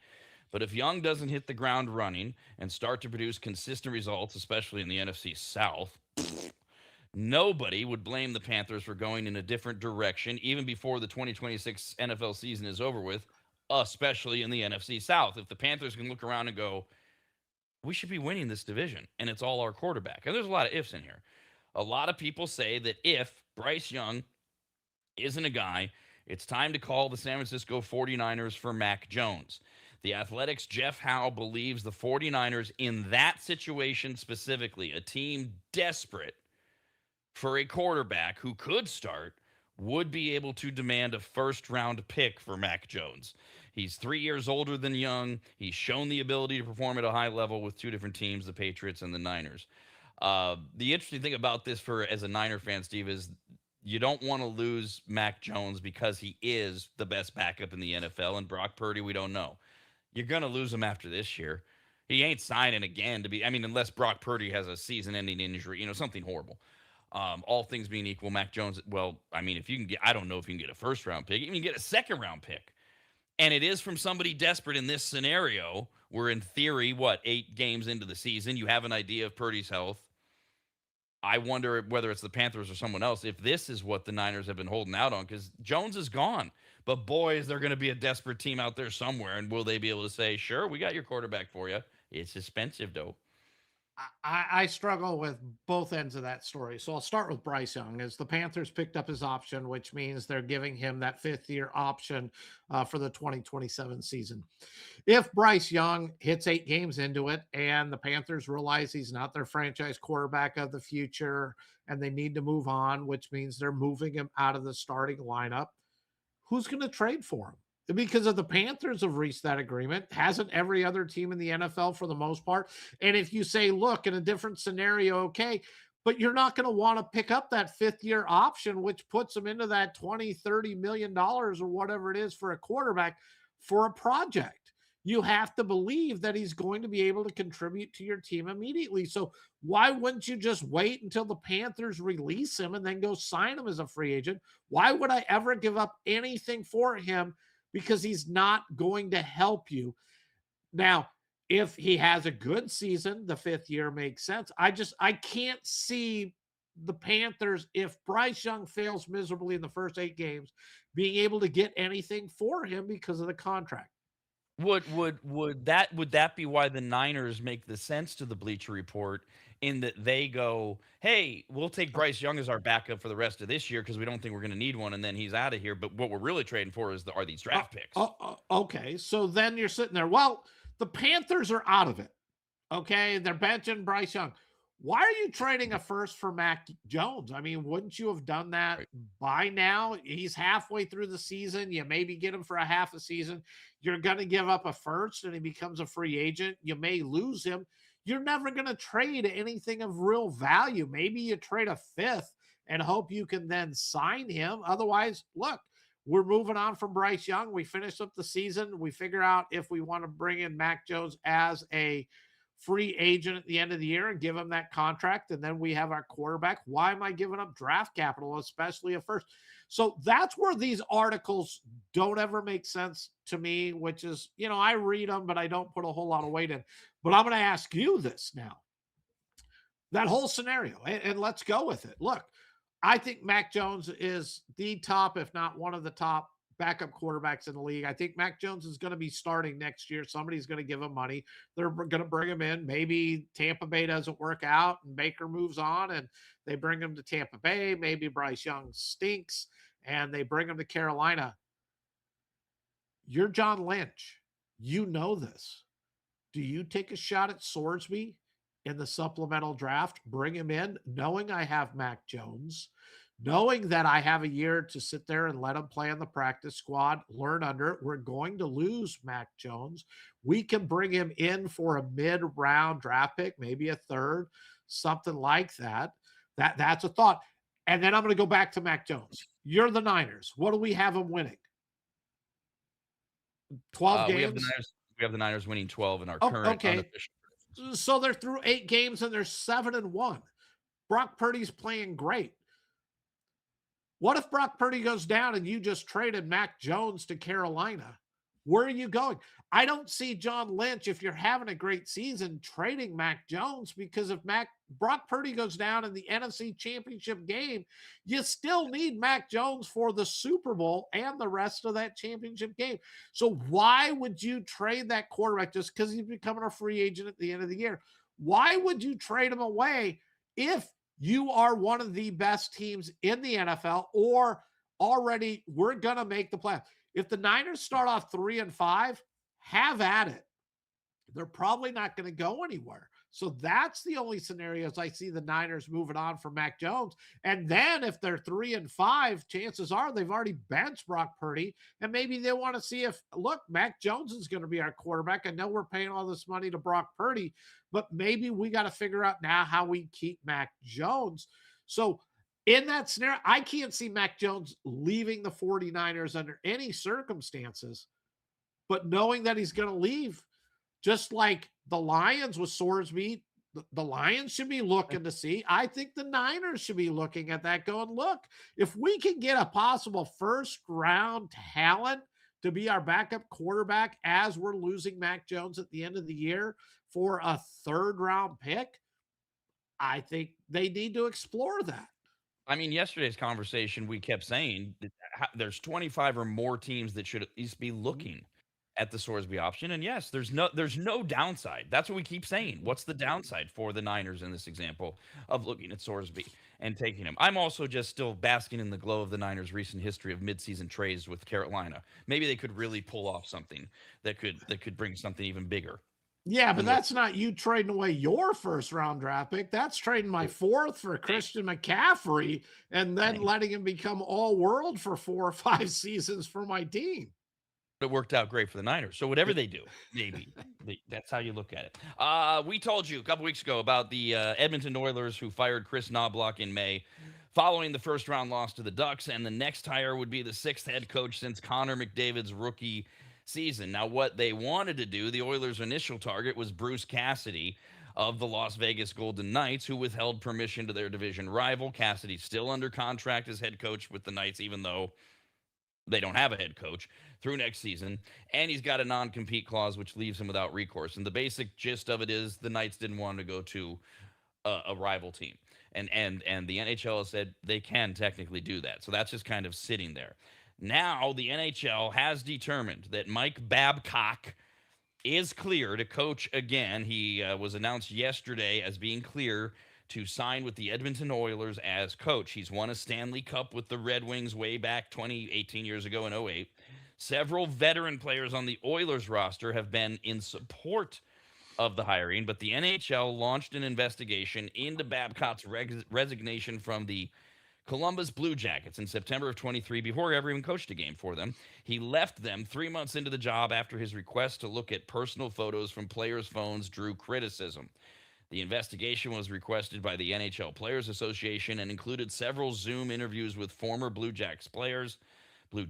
But if Young doesn't hit the ground running and start to produce consistent results, especially in the NFC South, nobody would blame the Panthers for going in a different direction even before the 2026 NFL season is over with, especially in the NFC South. If the Panthers can look around and go, we should be winning this division, and it's all our quarterback. And there's a lot of ifs in here. A lot of people say that if Bryce Young isn't a guy, it's time to call the San Francisco 49ers for Mac Jones. The Athletic's Jeff Howe believes the 49ers in that situation specifically, a team desperate for a quarterback who could start, would be able to demand a first-round pick for Mac Jones. He's 3 years older than Young. He's shown the ability to perform at a high level with 2 different teams, the Patriots and the Niners. The interesting thing about this as a Niner fan, Steve, is you don't want to lose Mac Jones because he is the best backup in the NFL, and Brock Purdy, we don't know. You're going to lose him after this year. He ain't signing again unless Brock Purdy has a season-ending injury, something horrible. All things being equal, Mac Jones, if you can get, I don't know if you can get a first-round pick. You can get a second-round pick. And it is from somebody desperate in this scenario where, in theory, 8 games into the season, you have an idea of Purdy's health. I wonder whether it's the Panthers or someone else, if this is what the Niners have been holding out on, because Jones is gone. But, boy, is there going to be a desperate team out there somewhere, and will they be able to say, sure, we got your quarterback for you. It's expensive, though. I struggle with both ends of that story. So I'll start with Bryce Young. As the Panthers picked up his option, which means they're giving him that 5th-year option for the 2027 season. If Bryce Young hits 8 games into it and the Panthers realize he's not their franchise quarterback of the future and they need to move on, which means they're moving him out of the starting lineup, who's going to trade for him? Because if the Panthers have reached that agreement, hasn't every other team in the NFL for the most part? And if you say, look, in a different scenario, okay, but you're not going to want to pick up that 5th-year option, which puts them into that $20-30 million or whatever it is for a quarterback for a project. You have to believe that he's going to be able to contribute to your team immediately. So why wouldn't you just wait until the Panthers release him and then go sign him as a free agent? Why would I ever give up anything for him? Because he's not going to help you. Now, if he has a good season, the 5th year makes sense. I can't see the Panthers, if Bryce Young fails miserably in the first 8 games, being able to get anything for him because of the contract. Would that be why the Niners make the sense to the Bleacher Report in that they go, "Hey, we'll take Bryce Young as our backup for the rest of this year because we don't think we're going to need one, and then he's out of here. But what we're really trading for are these Uh, draft picks." okay, so then you're sitting there. Well, the Panthers are out of it. Okay, they're benching Bryce Young. Why are you trading a first for Mac Jones? I mean, wouldn't you have done that Right. by now? He's halfway through the season. You maybe get him for a half a season. You're going to give up a first and he becomes a free agent. You may lose him. You're never going to trade anything of real value. Maybe you trade a fifth and hope you can then sign him. Otherwise, look, we're moving on from Bryce Young. We finish up the season. We figure out if we want to bring in Mac Jones as a free agent at the end of the year and give him that contract. And then we have our quarterback. Why am I giving up draft capital, especially at first? So that's where these articles don't ever make sense to me, which is, I read them, but I don't put a whole lot of weight in. But I'm going to ask you this now. That whole scenario, and let's go with it. Look, I think Mac Jones is the top, if not one of the top backup quarterbacks in the league. I think Mac Jones is going to be starting next year. Somebody's going to give him money. They're going to bring him in. Maybe Tampa Bay doesn't work out and Baker moves on and they bring him to Tampa Bay. Maybe Bryce Young stinks and they bring him to Carolina. You're John Lynch. You know this. Do you take a shot at Sorsby in the supplemental draft? Bring him in, knowing I have Mac Jones, knowing that I have a year to sit there and let him play on the practice squad, learn under it. We're going to lose Mac Jones. We can bring him in for a mid-round draft pick, maybe a third, something like that. That's a thought. And then I'm going to go back to Mac Jones. You're the Niners. What do we have him winning? 12 We have the games? Niners. We have the Niners winning 12 in our Oh, current okay. unofficial. So they're through 8 games and they're 7-1. Brock Purdy's playing great. What if Brock Purdy goes down and you just traded Mac Jones to Carolina? Where are you going? I don't see John Lynch, if you're having a great season, trading Mac Jones, because if Brock Purdy goes down in the NFC Championship game, you still need Mac Jones for the Super Bowl and the rest of that championship game. So why would you trade that quarterback just because he's becoming a free agent at the end of the year? Why would you trade him away if you are one of the best teams in the NFL, or already we're going to make the playoffs? If the Niners start off 3-5, have at it. They're probably not going to go anywhere. So that's the only scenarios I see the Niners moving on from Mac Jones. And then if they're 3-5, chances are they've already benched Brock Purdy. And maybe they want to see if, look, Mac Jones is going to be our quarterback. I know we're paying all this money to Brock Purdy, but maybe we got to figure out now how we keep Mac Jones. So in that scenario, I can't see Mac Jones leaving the 49ers under any circumstances, but knowing that he's going to leave, just like the Lions with Sorsby, the Lions should be looking to see. I think the Niners should be looking at that going, look, if we can get a possible first-round talent to be our backup quarterback as we're losing Mac Jones at the end of the year for a third-round pick, I think they need to explore that. I mean, yesterday's conversation, we kept saying that there's 25 or more teams that should at least be looking at the Sorsby option. And yes, there's no downside. That's what we keep saying. What's the downside for the Niners in this example of looking at Sorsby and taking him? I'm also just still basking in the glow of the Niners' recent history of midseason trades with Carolina. Maybe they could really pull off something that could bring something even bigger. Yeah, but that's not you trading away your first round draft pick. That's trading my fourth for Christian McCaffrey and then letting him become all world for 4 or 5 seasons for my team. It worked out great for the Niners. So whatever they do, maybe that's how you look at it. We told you a couple weeks ago about the Edmonton Oilers who fired Chris Knobloch in May following the first round loss to the Ducks, and the next hire would be the 6th head coach since Connor McDavid's rookie season. Now, what they wanted to do, the Oilers' initial target was Bruce Cassidy of the Las Vegas Golden Knights, who withheld permission to their division rival. Cassidy's still under contract as head coach with the Knights, even though they don't have a head coach through next season. And he's got a non-compete clause, which leaves him without recourse. And the basic gist of it is the Knights didn't want to go to a rival team. And the NHL has said they can technically do that. So that's just kind of sitting there. Now, the NHL has determined that Mike Babcock is clear to coach again. He was announced yesterday as being clear to sign with the Edmonton Oilers as coach. He's won a Stanley Cup with the Red Wings way back 18 years ago in '08. Several veteran players on the Oilers roster have been in support of the hiring, but the NHL launched an investigation into Babcock's resignation from the Columbus Blue Jackets in September of 23 before he ever even coached a game for them. He left them 3 months into the job after his request to look at personal photos from players' phones drew criticism. The investigation was requested by the NHL Players Association and included several Zoom interviews with former Blue Jackets players. The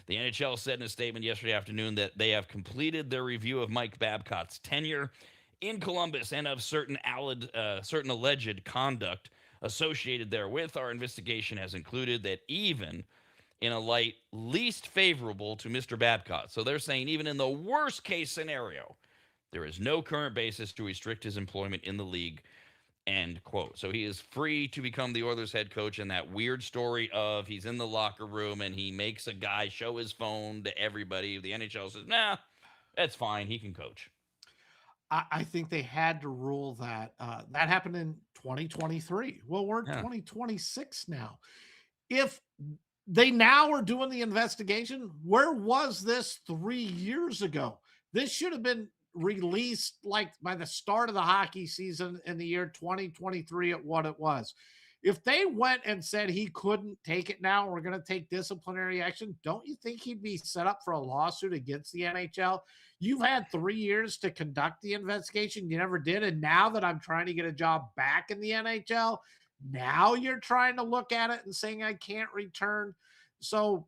NHL said in a statement yesterday afternoon that they have completed their review of Mike Babcock's tenure in Columbus and of certain alleged conduct associated therewith. Our investigation has included that even in a light least favorable to Mr. Babcock. So they're saying even in the worst case scenario, there is no current basis to restrict his employment in the league, end quote. So he is free to become the Oilers head coach. And that weird story of he's in the locker room and he makes a guy show his phone to everybody. The NHL says, nah, that's fine. He can coach. I think they had to rule that. That happened in 2023. Well, we're in 2026 now. If they now are doing the investigation, where was this 3 years ago? This should have been released like by the start of the hockey season in the year 2023 at what it was. If they went and said he couldn't take it now, we're going to take disciplinary action, don't you think he'd be set up for a lawsuit against the NHL? You've had 3 years to conduct the investigation. You never did. And now that I'm trying to get a job back in the NHL, now you're trying to look at it and saying I can't return. So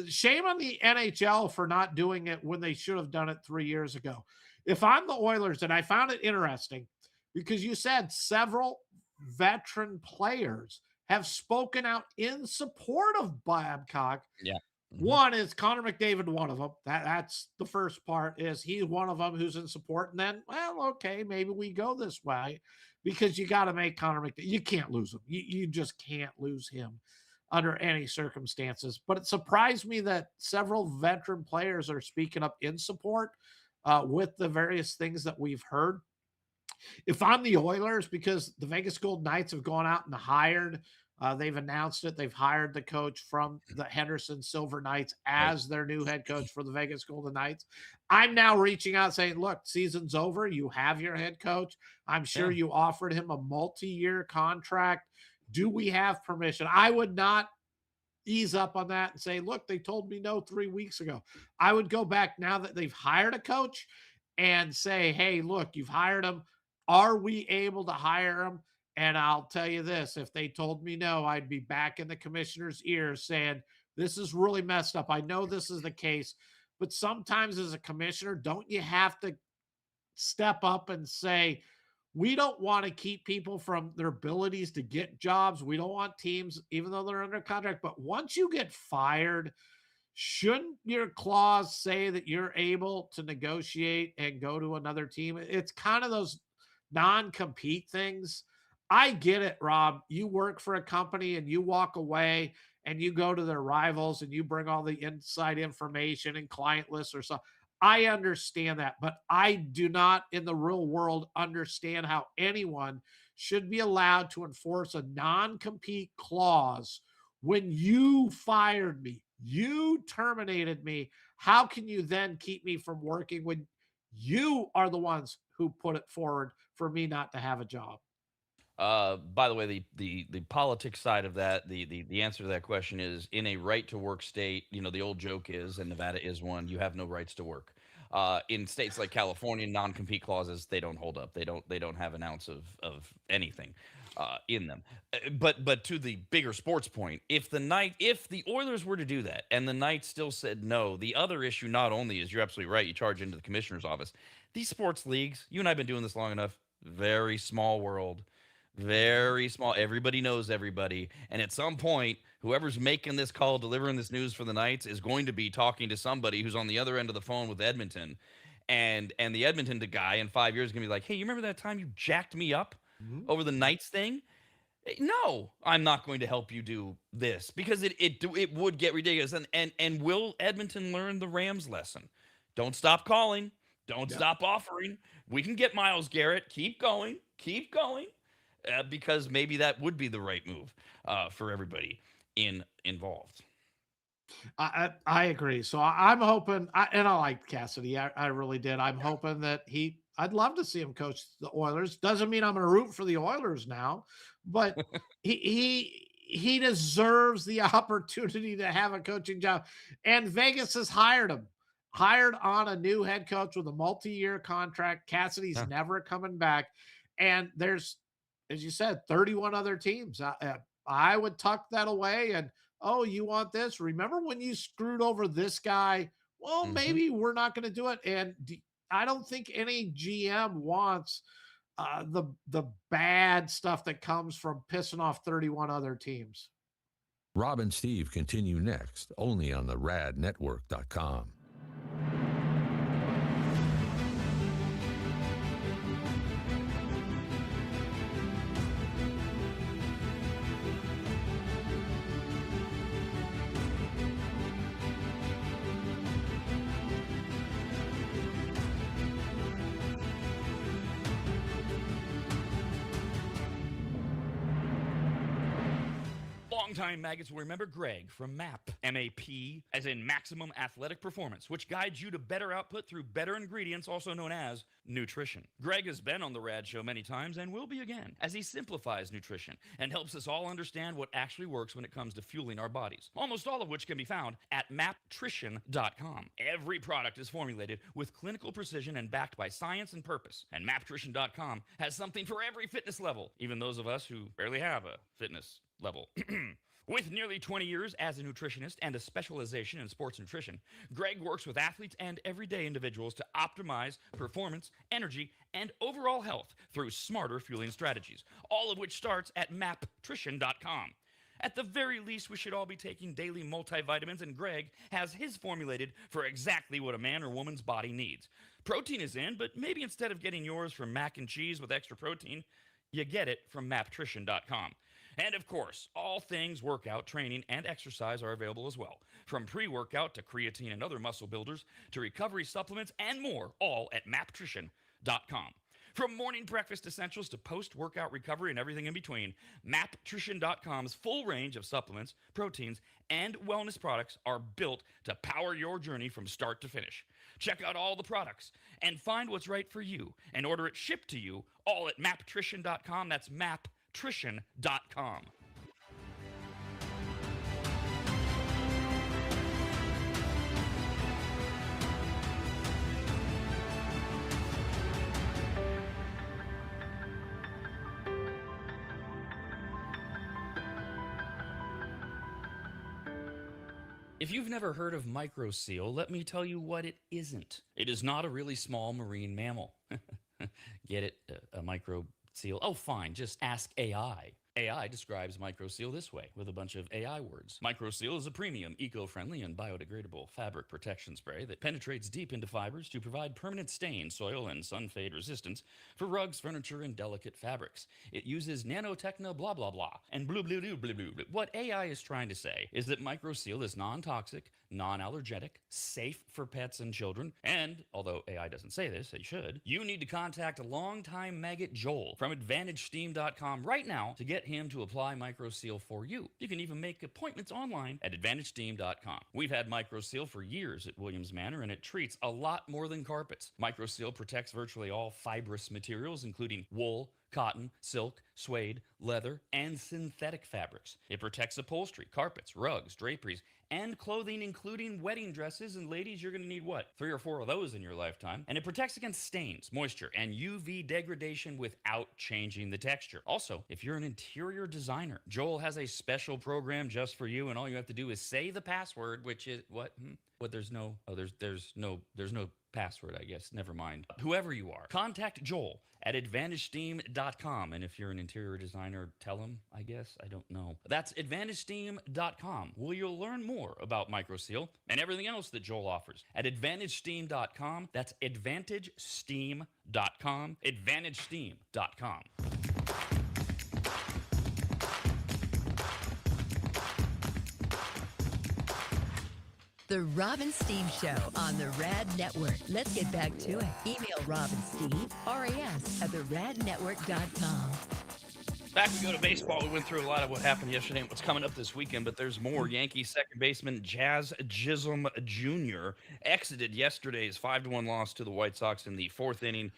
shame on the NHL for not doing it when they should have done it 3 years ago. If I'm the Oilers, and I found it interesting because you said several veteran players have spoken out in support of Babcock. Yeah. One is Connor McDavid, one of them. That's the first part is he's one of them who's in support. And then, well, okay, maybe we go this way because you got to make Connor McDavid. You can't lose him. You just can't lose him under any circumstances. But it surprised me that several veteran players are speaking up in support with the various things that we've heard. If I'm the Oilers, because the Vegas Golden Knights have gone out and hired, they've announced it. They've hired the coach from the Henderson Silver Knights as their new head coach for the Vegas Golden Knights. I'm now reaching out saying, look, season's over. You have your head coach. I'm sure you offered him a multi-year contract. Do we have permission? I would not ease up on that and say, look, they told me no 3 weeks ago. I would go back now that they've hired a coach and say, hey, look, you've hired him. Are we able to hire him? And I'll tell you this, if they told me no, I'd be back in the commissioner's ears saying, this is really messed up. I know this is the case, but sometimes as a commissioner, don't you have to step up and say, we don't want to keep people from their abilities to get jobs. We don't want teams, even though they're under contract, but once you get fired, shouldn't your clause say that you're able to negotiate and go to another team? It's kind of those non-compete things. I get it, Rob. You work for a company and you walk away and you go to their rivals and you bring all the inside information and client lists or something. I understand that, but I do not in the real world understand how anyone should be allowed to enforce a non-compete clause when you fired me, you terminated me. How can you then keep me from working when you are the ones who put it forward for me not to have a job? By the way, the politics side of that, the answer to that question is in a right to work state. You know, the old joke is, and Nevada is one, you have no rights to work. In states like California, non-compete clauses, they don't hold up. They don't have an ounce of anything in them. But to the bigger sports point, if the Oilers were to do that and the Knights still said no, the other issue not only is, you're absolutely right, you charge into the commissioner's office. These sports leagues, you and I've been doing this long enough, very small world. Very small. Everybody knows everybody. And at some point, whoever's making this call, delivering this news for the Knights is going to be talking to somebody who's on the other end of the phone with Edmonton. And the Edmonton guy in 5 years is going to be like, hey, you remember that time you jacked me up over the Knights thing? No, I'm not going to help you do this because it would get ridiculous. And will Edmonton learn the Rams lesson? Don't stop calling. Don't stop offering. We can get Miles Garrett. Keep going. Keep going. Because maybe that would be the right move for everybody involved. I agree. So I'm hoping, and I liked Cassidy. I really did. I'm hoping that I'd love to see him coach the Oilers. Doesn't mean I'm going to root for the Oilers now, but he deserves the opportunity to have a coaching job. And Vegas has hired him, hired on a new head coach with a multi-year contract. Cassidy's never coming back. And there's, as you said, 31 other teams. I would tuck that away and, oh, you want this? Remember when you screwed over this guy? Well, maybe we're not going to do it. And I don't think any GM wants the bad stuff that comes from pissing off 31 other teams. Rob and Steve continue next, only on the radnetwork.com. Longtime maggots will remember Greg from MAP, M-A-P, as in Maximum Athletic Performance, which guides you to better output through better ingredients, also known as nutrition. Greg has been on the Rad Show many times and will be again, as he simplifies nutrition and helps us all understand what actually works when it comes to fueling our bodies, almost all of which can be found at maptrition.com. Every product is formulated with clinical precision and backed by science and purpose, and maptrition.com has something for every fitness level, even those of us who barely have a fitness level. With nearly 20 years as a nutritionist and a specialization in sports nutrition, Greg works with athletes and everyday individuals to optimize performance, energy, and overall health through smarter fueling strategies, all of which starts at maptrition.com. At the very least, we should all be taking daily multivitamins, and Greg has his formulated for exactly what a man or woman's body needs. Protein is in, but maybe instead of getting yours from mac and cheese with extra protein, you get it from maptrition.com. And of course, all things workout, training, and exercise are available as well. From pre-workout to creatine and other muscle builders to recovery supplements and more, all at maptrition.com. From morning breakfast essentials to post-workout recovery and everything in between, maptrition.com's full range of supplements, proteins, and wellness products are built to power your journey from start to finish. Check out all the products and find what's right for you and order it shipped to you all at maptrition.com. That's maptrition.com. If you've never heard of microseal, let me tell you what it isn't. It is not a really small marine mammal. Get it? A microseal? Oh, fine. Just ask AI. AI describes microseal this way with a bunch of AI words. Microseal is a premium, eco-friendly, and biodegradable fabric protection spray that penetrates deep into fibers to provide permanent stain, soil, and sun fade resistance for rugs, furniture, and delicate fabrics. It uses nanotechno blah blah blah and blue blue blue blue blue. What AI is trying to say is that microseal is non-toxic, non-allergenic, safe for pets and children, and although AI doesn't say this, it should, you need to contact longtime maggot Joel from AdvantageSteam.com right now to get him to apply microseal for you. You can even make appointments online at AdvantageSteam.com. We've had microseal for years at Williams Manor, and it treats a lot more than carpets. Microseal protects virtually all fibrous materials, including wool, cotton, silk, suede, leather, and synthetic fabrics. It protects upholstery, carpets, rugs, draperies, and clothing, including wedding dresses. And ladies, you're going to need what? 3 or 4 of those in your lifetime. And it protects against stains, moisture, and UV degradation without changing the texture. Also, if you're an interior designer, Joel has a special program just for you, and all you have to do is say the password, which is what? What? There's no password, I guess. Never mind. Whoever you are, contact Joel at AdvantageSteam.com. And if you're an interior designer, tell him, I guess. I don't know. That's AdvantageSteam.com, where you'll learn more about microseal and everything else that Joel offers. At AdvantageSteam.com, that's AdvantageSteam.com, AdvantageSteam.com. The Rob and Steve Show on the Rad Network. Let's get back to it. Email Rob and Steve, RAS, at theradnetwork.com. Back we go to baseball. We went through a lot of what happened yesterday and what's coming up this weekend, but there's more. Yankees second baseman Jazz Chisholm Jr. exited yesterday's 5-1 loss to the White Sox in the fourth inning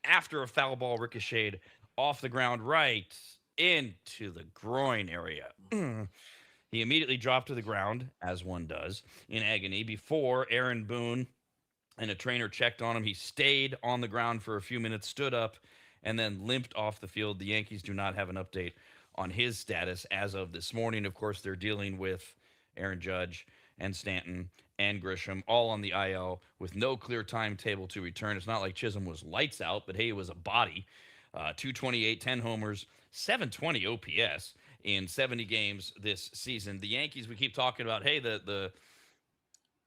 after a foul ball ricocheted off the ground right into the groin area. He immediately dropped to the ground, as one does, in agony before Aaron Boone and a trainer checked on him. He stayed on the ground for a few minutes, stood up, and then limped off the field. The Yankees do not have an update on his status as of this morning. Of course, they're dealing with Aaron Judge and Stanton and Grisham all on the IL with no clear timetable to return. It's not like Chisholm was lights out, but hey, it was a body. 228, 10 homers, 720 OPS in 70 games this season. The Yankees, we keep talking about, hey, the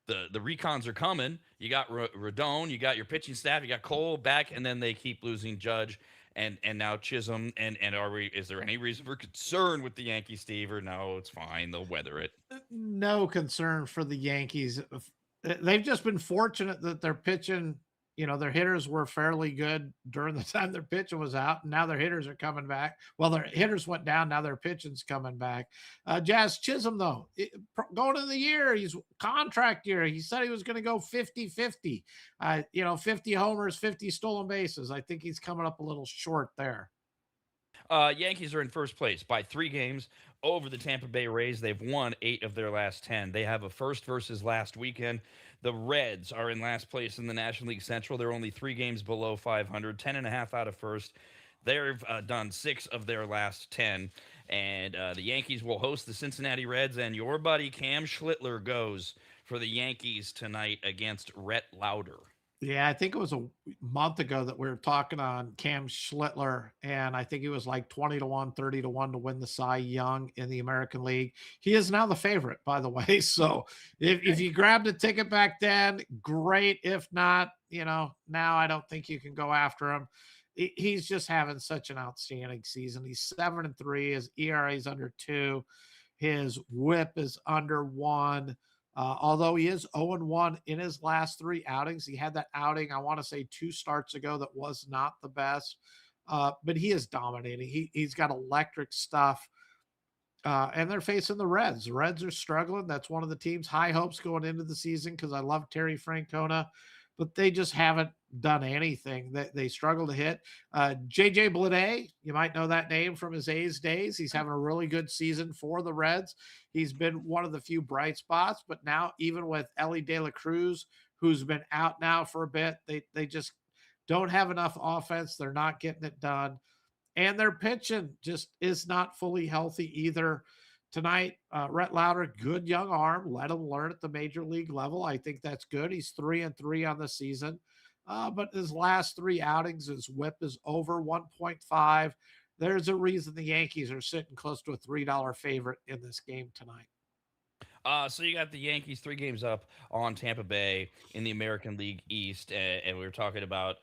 recons are coming. You got Rodon, you got your pitching staff, you got Cole back, and then they keep losing Judge and now Chisholm. And is there any reason for concern with the Yankees, Steve? Or no, it's fine, they'll weather it. No concern for the Yankees. They've just been fortunate that their pitching, their hitters were fairly good during the time their pitching was out, and now their hitters are coming back. Well, their hitters went down, now their pitching's coming back. Jazz Chisholm, though, going into the year, he's contract year. He said he was going to go 50-50, 50 homers, 50 stolen bases. I think he's coming up a little short there. Yankees are in first place by 3 games over the Tampa Bay Rays. They've won 8 of their last 10. They have a first versus last weekend. The Reds are in last place in the National League Central. They're only 3 games below 500, 10.5 out of first. They've done 6 of their last 10. And the Yankees will host the Cincinnati Reds, and your buddy Cam Schlittler goes for the Yankees tonight against Rhett Lauder. Yeah, I think it was a month ago that we were talking on Cam Schlittler, and I think he was like 20-1, 30-1 to win the Cy Young in the American League. He is now the favorite, by the way. So if you grabbed a ticket back then, great. If not, now I don't think you can go after him. He's just having such an outstanding season. He's 7-3. His ERA is under 2. His WHIP is under 1. Although he is 0-1 in his last 3 outings. He had that outing, I want to say 2 starts ago, that was not the best. But he is dominating. He's got electric stuff. And they're facing the Reds. The Reds are struggling. That's one of the team's high hopes going into the season because I love Terry Francona, but they just haven't done anything. They struggle to hit. JJ Bleday, you might know that name from his A's days. He's having a really good season for the Reds. He's been one of the few bright spots, but now even with Ellie De La Cruz, who's been out now for a bit, they just don't have enough offense. They're not getting it done. And their pitching just is not fully healthy either. Tonight, Rhett Lauder, good young arm. Let him learn at the major league level. I think that's good. He's 3-3 on the season. But his last 3 outings, his WHIP is over 1.5. There's a reason the Yankees are sitting close to a $3 favorite in this game tonight. So you got the Yankees 3 games up on Tampa Bay in the American League East, and we were talking about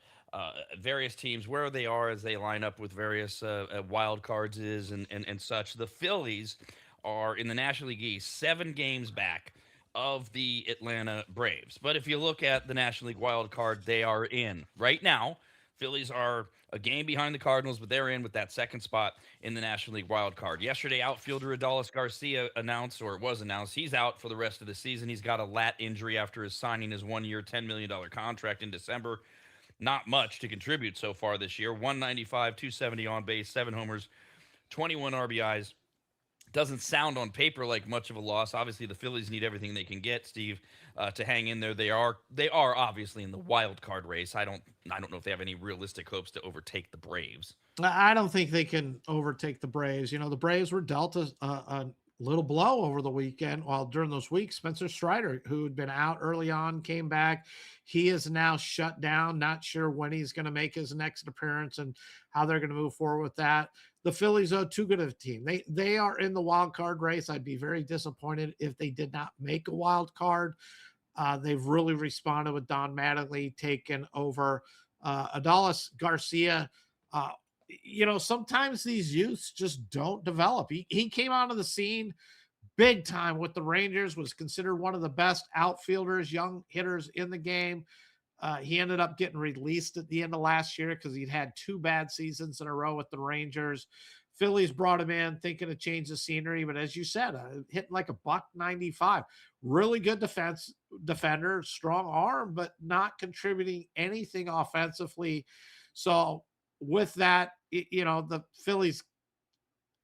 various teams, where they are as they line up with various wild cards and such. The Phillies are in the National League East 7 games back of the Atlanta Braves. But if you look at the National League wild card, they are in right now. Phillies are a game behind the Cardinals, but they're in with that second spot in the National League wild card. Yesterday, outfielder Adolis Garcia was announced he's out for the rest of the season. He's got a lat injury after his signing his 1-year, $10 million contract in December. Not much to contribute so far this year. 195, 270 on base, 7 homers, 21 RBIs. Doesn't sound on paper like much of a loss. Obviously, the Phillies need everything they can get, Steve, to hang in there. They are obviously in the wild card race. I don't know if they have any realistic hopes to overtake the Braves. I don't think they can overtake the Braves. The Braves were dealt a little blow over the weekend. While during those weeks, Spencer Strider, who had been out early on, came back. He is now shut down. Not sure when he's going to make his next appearance and how they're going to move forward with that. The Phillies are too good of a team. They are in the wild card race. I'd be very disappointed if they did not make a wild card. They've really responded with Don Mattingly taking over. Adolis Garcia, sometimes these youths just don't develop. He came onto the scene big time with the Rangers, was considered one of the best outfielders, young hitters in the game. He ended up getting released at the end of last year because he'd had 2 bad seasons in a row with the Rangers. Phillies brought him in thinking to change the scenery, but as you said, hitting like a $195. Really good defender, strong arm, but not contributing anything offensively. So with that, the Phillies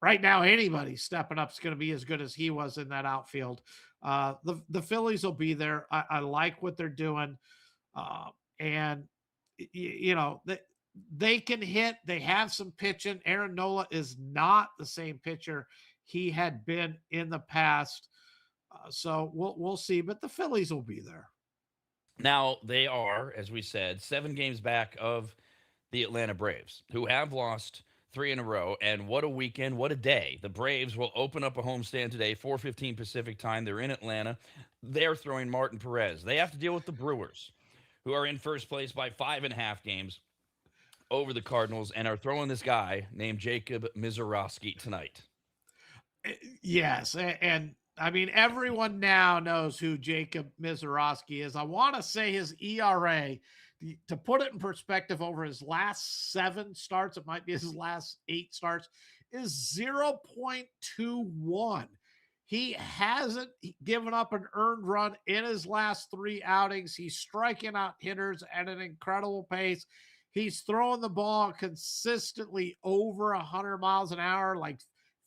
right now, anybody stepping up is going to be as good as he was in that outfield. The Phillies will be there. I like what they're doing. And they can hit. They have some pitching. Aaron Nola is not the same pitcher he had been in the past. So we'll see. But the Phillies will be there. Now, they are, as we said, 7 games back of the Atlanta Braves, who have lost 3 in a row. And what a weekend, what a day. The Braves will open up a homestand today, 4:15 Pacific time. They're in Atlanta. They're throwing Martin Perez. They have to deal with the Brewers, who are in first place by 5.5 games over the Cardinals and are throwing this guy named Jacob Mizorowski tonight. Yes. And I mean, everyone now knows who Jacob Mizorowski is. I want to say his ERA, to put it in perspective, over his last 7 starts, it might be his last 8 starts, is 0.21. He hasn't given up an earned run in his last 3 outings. He's striking out hitters at an incredible pace. He's throwing the ball consistently over 100 miles an hour, like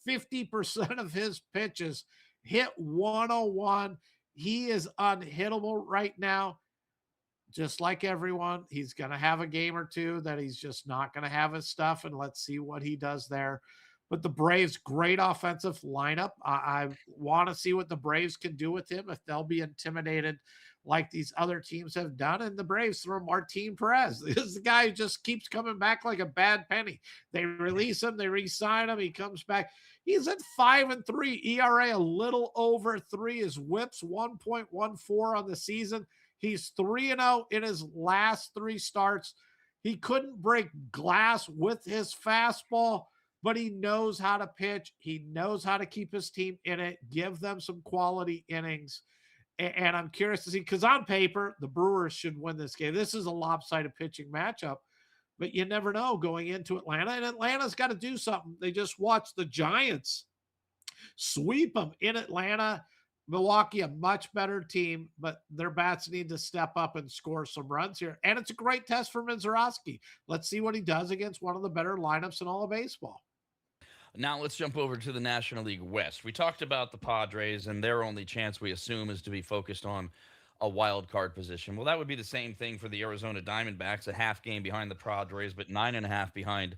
50% of his pitches hit 101. He is unhittable right now. Just like everyone, he's going to have a game or two that he's just not going to have his stuff, and let's see what he does there. But the Braves, great offensive lineup. I want to see what the Braves can do with him, if they'll be intimidated like these other teams have done. And the Braves throw Martin Perez. This is the guy who just keeps coming back like a bad penny. They release him, they re-sign him, he comes back. He's at 5-3, ERA a little over 3. His whip's 1.14 on the season. He's 3-0 in his last 3 starts. He couldn't break glass with his fastball, but he knows how to pitch. He knows how to keep his team in it, give them some quality innings. And I'm curious to see, because on paper, the Brewers should win this game. This is a lopsided pitching matchup, but you never know going into Atlanta. And Atlanta's got to do something. They just watched the Giants sweep them in Atlanta. Milwaukee, a much better team, but their bats need to step up and score some runs here. And it's a great test for Mizorowski. Let's see what he does against one of the better lineups in all of baseball. Now let's jump over to the National League West. We talked about the Padres, and their only chance, we assume, is to be focused on a wild card position. Well, that would be the same thing for the Arizona Diamondbacks, a half game behind the Padres, but 9.5 behind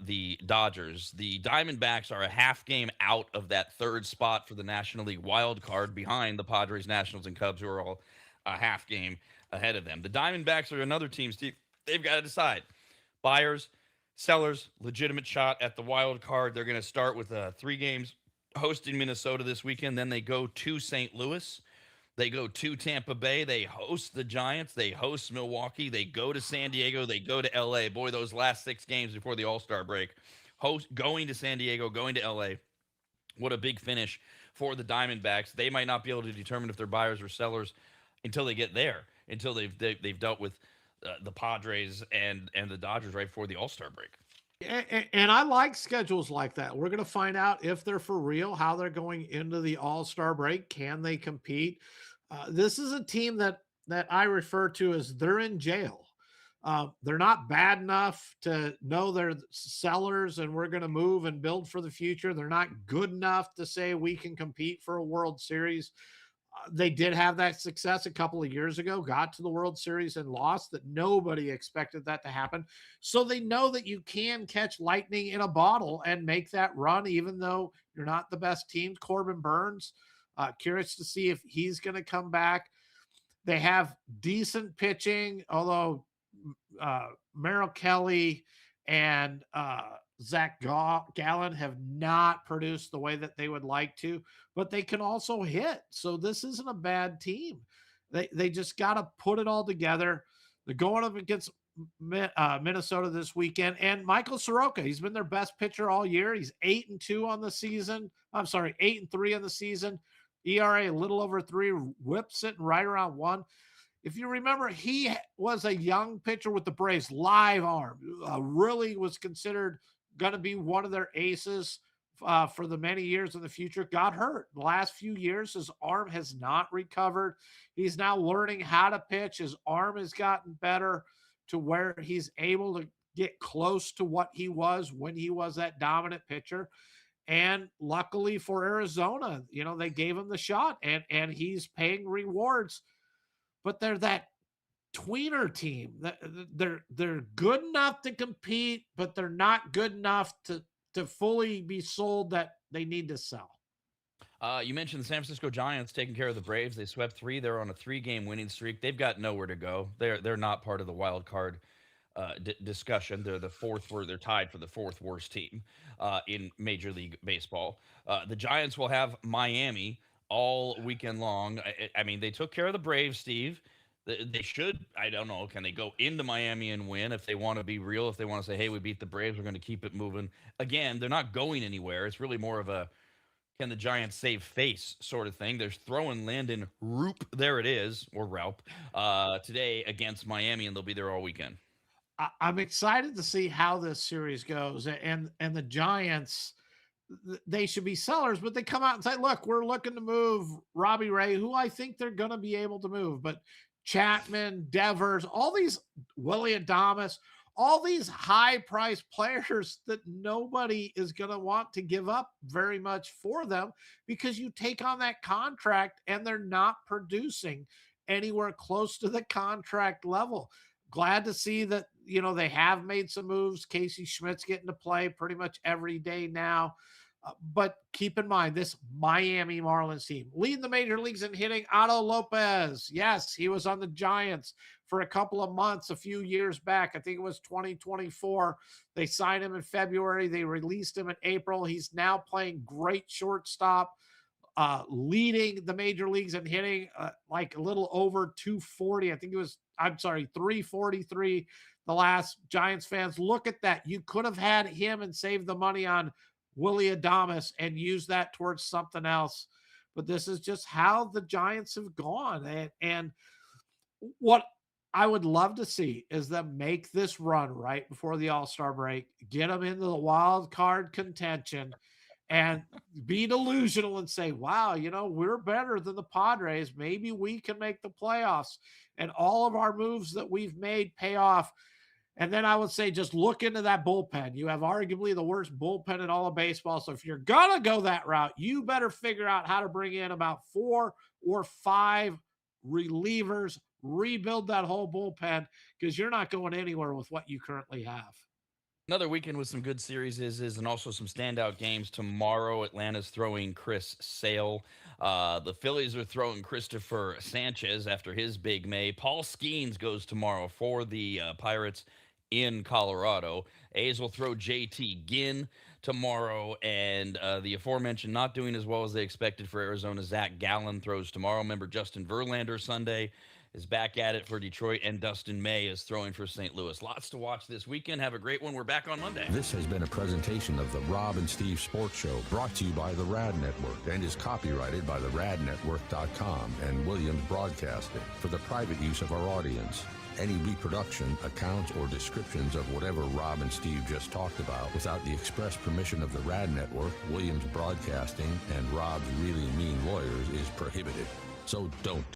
the Dodgers. The Diamondbacks are a half game out of that 3rd spot for the National League wild card, behind the Padres, Nationals, and Cubs, who are all a half game ahead of them. The Diamondbacks are another team, Steve. They've got to decide. Buyers, sellers, legitimate shot at the wild card. They're going to start with 3 games hosting Minnesota this weekend. Then they go to St. Louis. They go to Tampa Bay. They host the Giants. They host Milwaukee. They go to San Diego. They go to L.A. Boy, those last 6 games before the All-Star break. Going to San Diego, going to L.A. What a big finish for the Diamondbacks. They might not be able to determine if they're buyers or sellers until they get there, until they've dealt with the Padres and the Dodgers right before the All-Star break. And I like schedules like that. We're going to find out if they're for real, how they're going into the All-Star break. Can they compete? This is a team that I refer to as they're in jail. They're not bad enough to know they're sellers and we're going to move and build for the future. They're not good enough to say we can compete for a World Series. They did have that success a couple of years ago, got to the World Series and lost. That nobody expected that to happen. So they know that you can catch lightning in a bottle and make that run, even though you're not the best team. Corbin Burns, curious to see if he's going to come back. They have decent pitching, although Merrill Kelly and Zach Gallen have not produced the way that they would like to, but they can also hit. So this isn't a bad team. They just got to put it all together. They're going up against Minnesota this weekend. And Michael Soroka, he's been their best pitcher all year. He's 8-2 on the season. I'm sorry, 8-3 on the season. ERA a little over 3, whip sitting right around 1. If you remember, he was a young pitcher with the Braves, live arm, really was considered going to be one of their aces for the many years in the future. Got hurt the last few years. His arm has not recovered. He's now learning how to pitch. His arm has gotten better to where he's able to get close to what he was when he was that dominant pitcher. And luckily for Arizona, they gave him the shot, and he's paying rewards. But they're that tweener team. They're good enough to compete, but they're not good enough to fully be sold that they need to sell. You mentioned the San Francisco Giants taking care of the Braves. They swept 3. They're on a 3-game winning streak. They've got nowhere to go. They're not part of the wild card discussion. They're the fourth. They're tied for the 4th worst team in Major League Baseball. The Giants will have Miami all weekend long. I mean, they took care of the Braves, Steve. They should, I don't know, can they go into Miami and win if they want to be real, if they want to say, hey, we beat the Braves, we're going to keep it moving. Again, they're not going anywhere. It's really more of a can the Giants save face sort of thing. They're throwing Landon Roop, there it is, or Raup, today against Miami, and they'll be there all weekend. I'm excited to see how this series goes. And the Giants, they should be sellers, but they come out and say, look, we're looking to move Robbie Ray, who I think they're going to be able to move. But Chapman, Devers, all these, Willie Adames, all these high-priced players that nobody is going to want to give up very much for them because you take on that contract and they're not producing anywhere close to the contract level. Glad to see that, they have made some moves. Casey Schmidt's getting to play pretty much every day now. But keep in mind, this Miami Marlins team leading the major leagues in hitting, Otto Lopez. Yes, he was on the Giants for a couple of months a few years back. I think it was 2024. They signed him in February. They released him in April. He's now playing great shortstop, leading the major leagues in hitting, like a little over 240. I think it was, 343. The last Giants fans, look at that. You could have had him and saved the money on Willie Adames and use that towards something else. But this is just how the Giants have gone. And what I would love to see is them make this run right before the All-Star break, get them into the wild card contention, and be delusional and say, wow, we're better than the Padres. Maybe we can make the playoffs. And all of our moves that we've made pay off. And then I would say just look into that bullpen. You have arguably the worst bullpen in all of baseball. So if you're going to go that route, you better figure out how to bring in about 4 or 5 relievers, rebuild that whole bullpen, because you're not going anywhere with what you currently have. Another weekend with some good series and also some standout games. Tomorrow, Atlanta's throwing Chris Sale. The Phillies are throwing Christopher Sanchez after his big May. Paul Skeens goes tomorrow for the Pirates in Colorado. A's will throw JT Ginn tomorrow, and the aforementioned not doing as well as they expected for Arizona, Zach Gallen throws tomorrow. Remember, Justin Verlander Sunday is back at it for Detroit, and Dustin May is throwing for St. Louis. Lots to watch this weekend. Have a great one. We're back on Monday. This has been a presentation of the Rob and Steve Sports Show, brought to you by the Rad Network and is copyrighted by the radnetwork.com and Williams Broadcasting for the private use of our audience. Any reproduction, accounts, or descriptions of whatever Rob and Steve just talked about without the express permission of the Rad Network, Williams Broadcasting, and Rob's really mean lawyers is prohibited. So don't